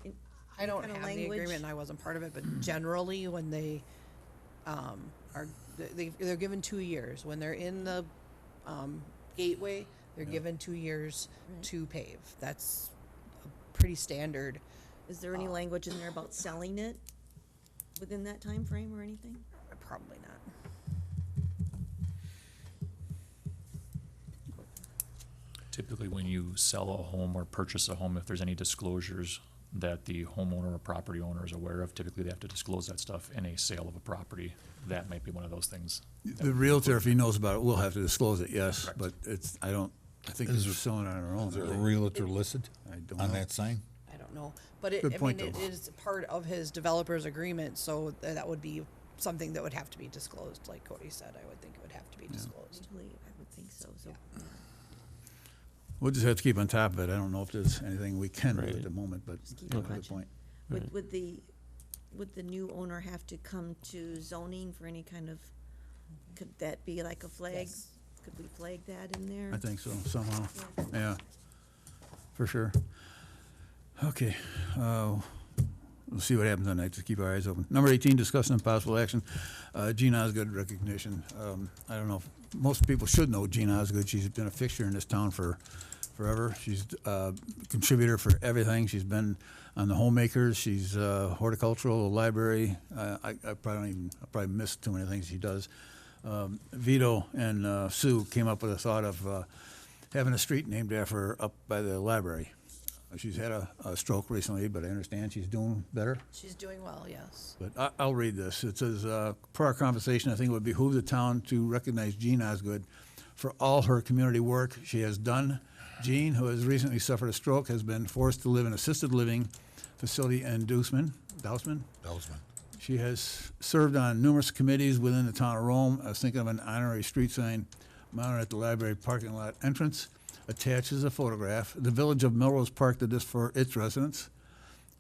I don't kind of have the language? agreement, and I wasn't part of it, but generally, when they they're given 2 years. When they're in the gateway, they're given 2 years to pave. That's pretty standard. Is there any language in there about selling it within that time frame or anything? Probably not. Typically, when you sell a home or purchase a home, if there's any disclosures that the homeowner or property owner is aware of, typically they have to disclose that stuff in a sale of a property. That might be one of those things. The realtor, if he knows about it, will have to disclose it, yes, Correct. but I think Is it's selling it on our own. Is there a really. realtor listed I don't on know. that sign? I don't know, but it, Good I point, mean, it though. is part of his developer's agreement, so that would be something that would have to be disclosed, like Cody said. I would think it would have to be disclosed. Usually, I would think so, so. We'll just have to keep on top of it. I don't know if there's anything we can do at Right. the moment, but keep good watching. point. Would the new owner have to come to zoning for any kind of, could that be like a flag? Yes. Could we flag that in there? I think so, somehow, yeah, for sure. Okay, we'll see what happens on that, just keep our eyes open. Number 18, discussion and possible action, Jean Osgood recognition. I don't know, if most people should know Jean Osgood, she's been a fixture in this town for forever. She's a contributor for everything. She's been on the Homemakers. She's horticultural, library. I probably missed too many things she does. Vito and Sue came up with a thought of having a street named after her up by the library. She's had a stroke recently, but I understand she's doing better. She's doing well, yes. But I'll read this. It says, per our conversation, I think it would behoove the town to recognize Jean Osgood for all her community work she has done. Jean, who has recently suffered a stroke, has been forced to live in assisted living facility in Dousman. She has served on numerous committees within the town of Rome. I was thinking of an honorary street sign mounted at the library parking lot entrance. Attaches a photograph. The village of Melrose Park did this for its residents.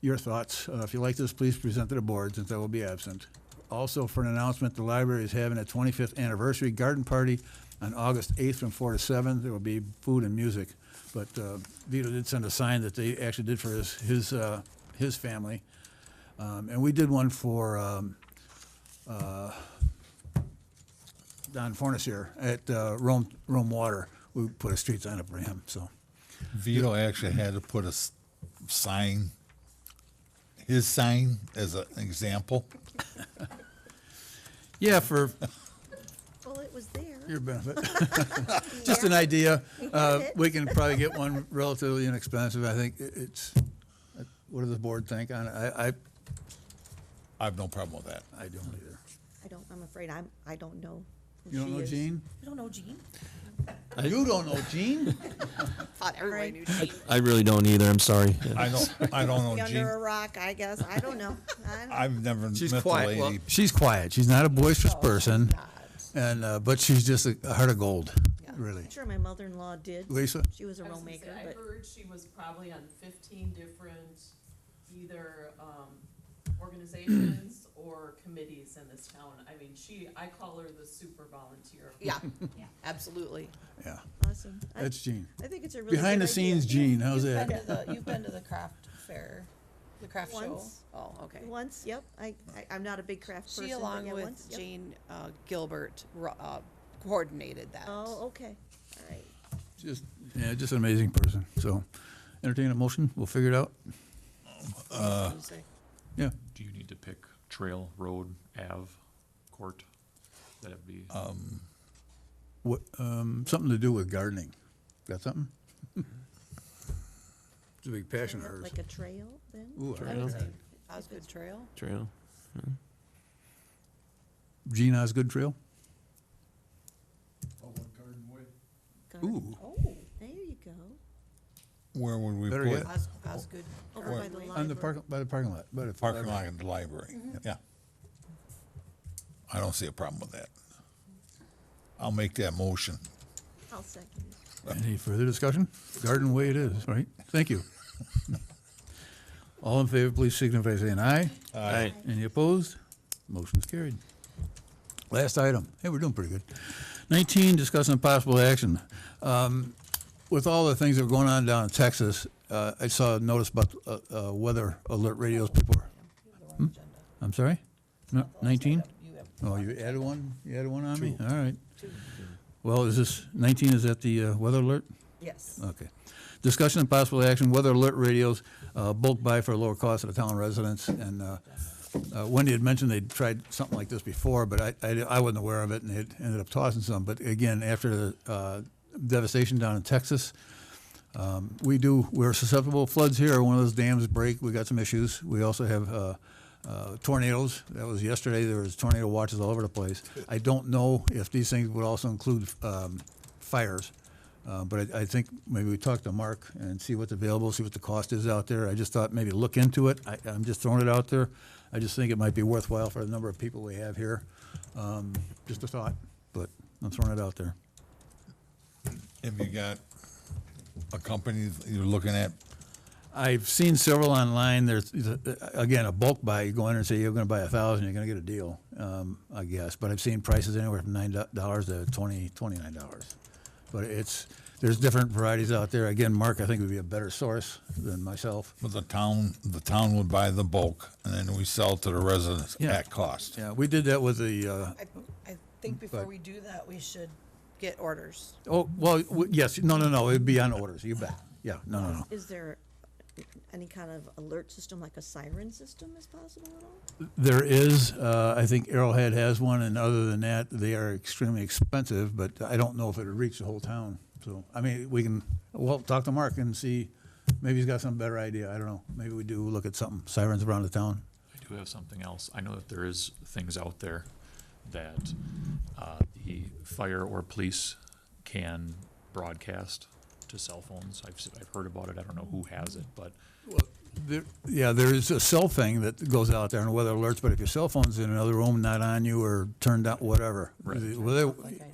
Your thoughts? If you like this, please present to the board, since I will be absent. Also, for an announcement, the library is having a 25th anniversary garden party on August 8th from 4 to 7. There will be food and music. But Vito did send a sign that they actually did for his family. And we did one for Don Fornacier at Rome Water. We put a street sign up for him, so. Vito actually had to put a sign, his sign as an example. Yeah, for Well, it was there. your benefit. Just an idea. We can probably get one relatively inexpensive. I think it's, what does the board think on it? I have no problem with that. I don't either. I'm afraid I don't know who You don't she know is. Jean? You don't know Jean? You don't know Jean? Thought everybody knew Jean. I really don't either, I'm sorry. I don't know Be Jean. under a rock, I guess. I don't know. I've never She's met the quiet. Well, lady. she's quiet. She's not a boisterous person, Not. and but she's just a heart of gold, really. I'm sure my mother-in-law did. Lisa? She was a I was Rome gonna say, maker, I but heard she was probably on 15 different either organizations or committees in this town. I mean, I call her the super volunteer. Yeah, absolutely. Yeah, awesome. that's Jean. I think it's a really Behind good the scenes, idea. Jean, how's that? You've been to the craft fair, the craft show? Once. Oh, okay. Once, yep. I'm not a big craft person. She, but along yeah, with once, yep. Jane Gilbert, coordinated that. Oh, okay. All right. Just an amazing person. So, entertain a motion. We'll figure it out. Tuesday. Yeah. Do you need to pick trail, road, Ave, court? That'd be, What? Something to do with gardening. Got something? It's a big passion of hers. Like a trail, then? Ooh, I would say Osgood Trail. Trail. Jean Osgood Trail. Garden. Ooh. Oh, there you go. Where would we Better put yet. Osgood. Over by the library. On the by the parking lot. By the parking lot in the library? Yeah. I don't see a problem with that. I'll make that motion. I'll second it. Any further discussion? Garden way it is, right? Thank you. All in favor, please signify by saying aye. Aye. Any opposed? Motion's carried. Last item. Hey, we're doing pretty good. 19, discussing possible action. With all the things that are going on down in Texas, I saw a notice about weather alert radios. People are, I'm sorry? No, 19? Oh, you added one? You added one on me? All right. Well, is this, 19, is that the weather alert? Yes. Okay. Discussion and possible action, weather alert radios, bulk buy for a lower cost of the town residents. And Wendy had mentioned they'd tried something like this before, but I wasn't aware of it, and they ended up tossing some. But again, after the devastation down in Texas, we're susceptible. Floods here, one of those dams break, we got some issues. We also have tornadoes. That was yesterday. There was tornado watches all over the place. I don't know if these things would also include fires. But I think maybe we talk to Mark and see what's available, see what the cost is out there. I just thought maybe look into it. I'm just throwing it out there. I just think it might be worthwhile for the number of people we have here. Just a thought, but I'm throwing it out there. Have you got a company you're looking at? I've seen several online. There's, again, a bulk buy. You go in there and say you're going to buy 1,000, you're going to get a deal, I guess. But I've seen prices anywhere from $9 to $29. But there's different varieties out there. Again, Mark, I think, would be a better source than myself. But the town would buy the bulk, and then we sell to the residents Yeah. at cost. Yeah, we did that with the, I think before But- we do that, we should get orders. Oh, well, yes, no, it'd be on orders, you bet. Yeah, no. Is there any kind of alert system, like a siren system is possible at all? There is, I think Arrowhead has one, and other than that, they are extremely expensive, but I don't know if it would reach the whole town. So, I mean, we'll talk to Mark and see, maybe he's got some better idea, I don't know. Maybe we do look at something, sirens around the town. I do have something else. I know that there is things out there that the fire or police can broadcast to cell phones. I've heard about it. I don't know who has it, but There is a cell thing that goes out there and weather alerts, but if your cell phone's in another room, not on you, or turned out, whatever. Right.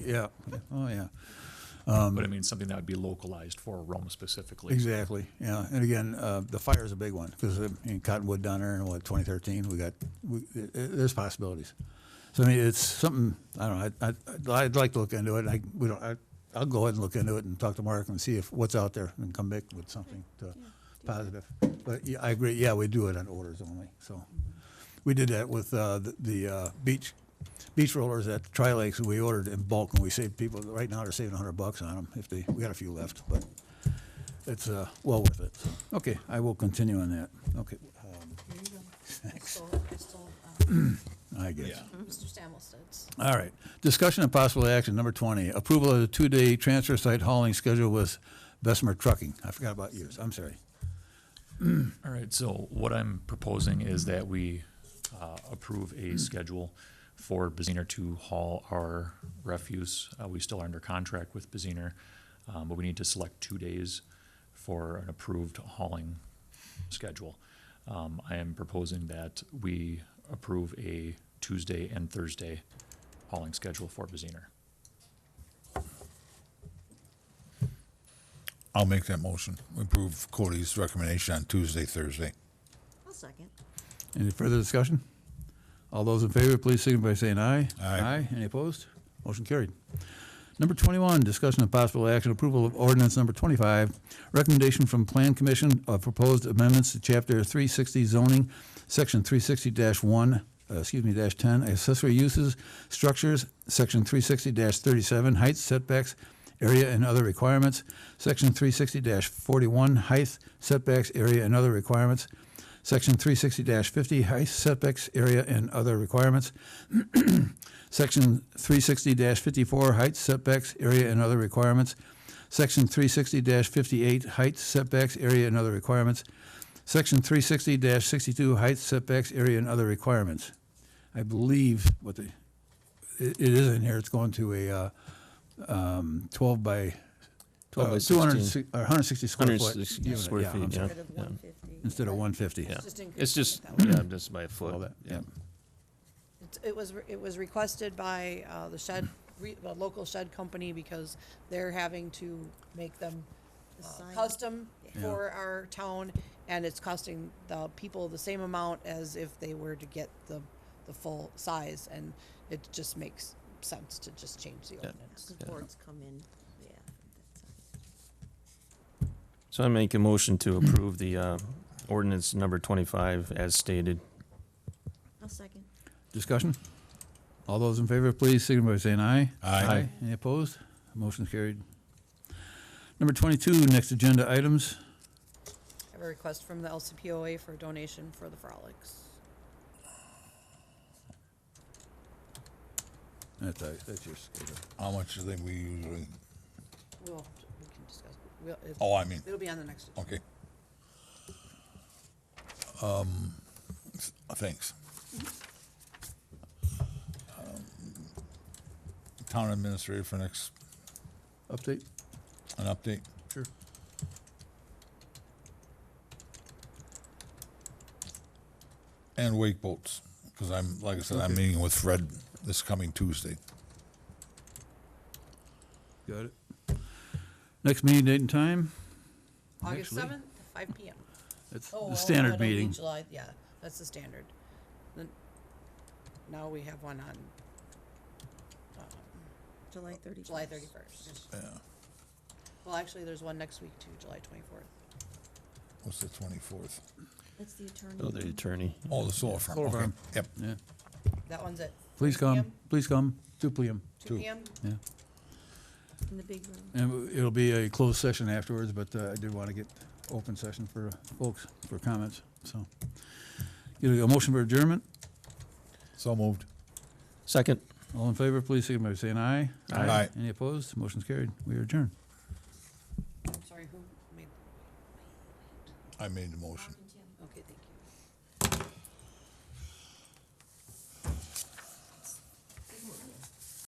Yeah, oh, yeah. but I mean something that would be localized for Rome specifically. Exactly, yeah. And again, the fire's a big one, because in Cottonwood down there in 2013, there's possibilities. So I mean, it's something, I don't know, I'd like to look into it. I'll go ahead and look into it and talk to Mark and see what's out there and come back with something positive. But yeah, I agree, yeah, we do it on orders only, so. We did that with the beach rollers at Tri-Lakes, we ordered in bulk, and we saved people, right now they're saving $100 on them, we got a few left, but it's well worth it, so. Okay, I will continue on that, okay. I guess. Mr. Stammelsted's. All right, discussion and possible action, number 20, approval of the 2-day transfer site hauling schedule with Bessemer Trucking. I forgot about yours, I'm sorry. All right, so what I'm proposing is that we approve a schedule for Beziner to haul our refuse. We still are under contract with Beziner, but we need to select 2 days for an approved hauling schedule. I am proposing that we approve a Tuesday and Thursday hauling schedule for Beziner. I'll make that motion. We approve Cody's recommendation on Tuesday, Thursday. I'll second. Any further discussion? All those in favor, please signify by saying aye. Aye. Any opposed? Motion carried. Number 21, discussion of possible action, approval of ordinance number 25, recommendation from Plan Commission of proposed amendments to Chapter 360 zoning, Section 360-1, -10, accessory uses, structures, Section 360-37, heights, setbacks, area and other requirements, Section 360-41, height, setbacks, area and other requirements, Section 360-50, height, setbacks, area and other requirements, Section 360-54, height, setbacks, area and other requirements, Section 360-58, height, setbacks, area and other requirements, Section 360-62, height, setbacks, area and other requirements. I believe it is in here, it's going to a 12 by 16. 160 square foot. 160 unit. square Yeah, I'm feet, sorry. yeah. Instead of 150. Instead of 150. Yeah. Just increase It's just, that. just by a foot. All that, yeah. It was requested by the local shed company because they're having to make them The sign. custom for our town, and it's costing the people the same amount as if they were to get the full size, and it just makes sense to just change the ordinance. The boards come in, yeah. So I make a motion to approve the ordinance number 25 as stated. I'll second. Discussion? All those in favor, please signify by saying aye. Aye. Any opposed? Motion carried. Number 22, next agenda items. I have a request from the LCPOA for a donation for the frolics. That's your schedule. How much do you think we usually, We can discuss. oh, I mean, It'll be on the next. okay. Thanks. Town administrator for next, Update? an update. Sure. And wake boats, because like I said, I'm meeting with Fred this coming Tuesday. Got it. Next meeting date and time? August Actually, 7th, 5 p.m. It's Oh, the well, standard that'll be meeting. July, yeah, that's the standard. Then, now we have one on July 31st. July 31st. Yeah. Well, actually, there's one next week too, July 24th. What's the 24th? That's the attorney. Oh, the attorney. Oh, the solar farm, Solar okay. farm. Yep. Yeah. That one's at Please 2 come, p.m.? please come, 2 p.m. 2 p.m.? Yeah. in the big room. And it'll be a closed session afterwards, but I did want to get open session for folks for comments, so. Get a motion for adjournment? So moved. Second. All in favor, please signify by saying aye. Aye. Any opposed? Motion's carried. We are adjourned. Sorry, who made? I made the motion. Okay, thank you.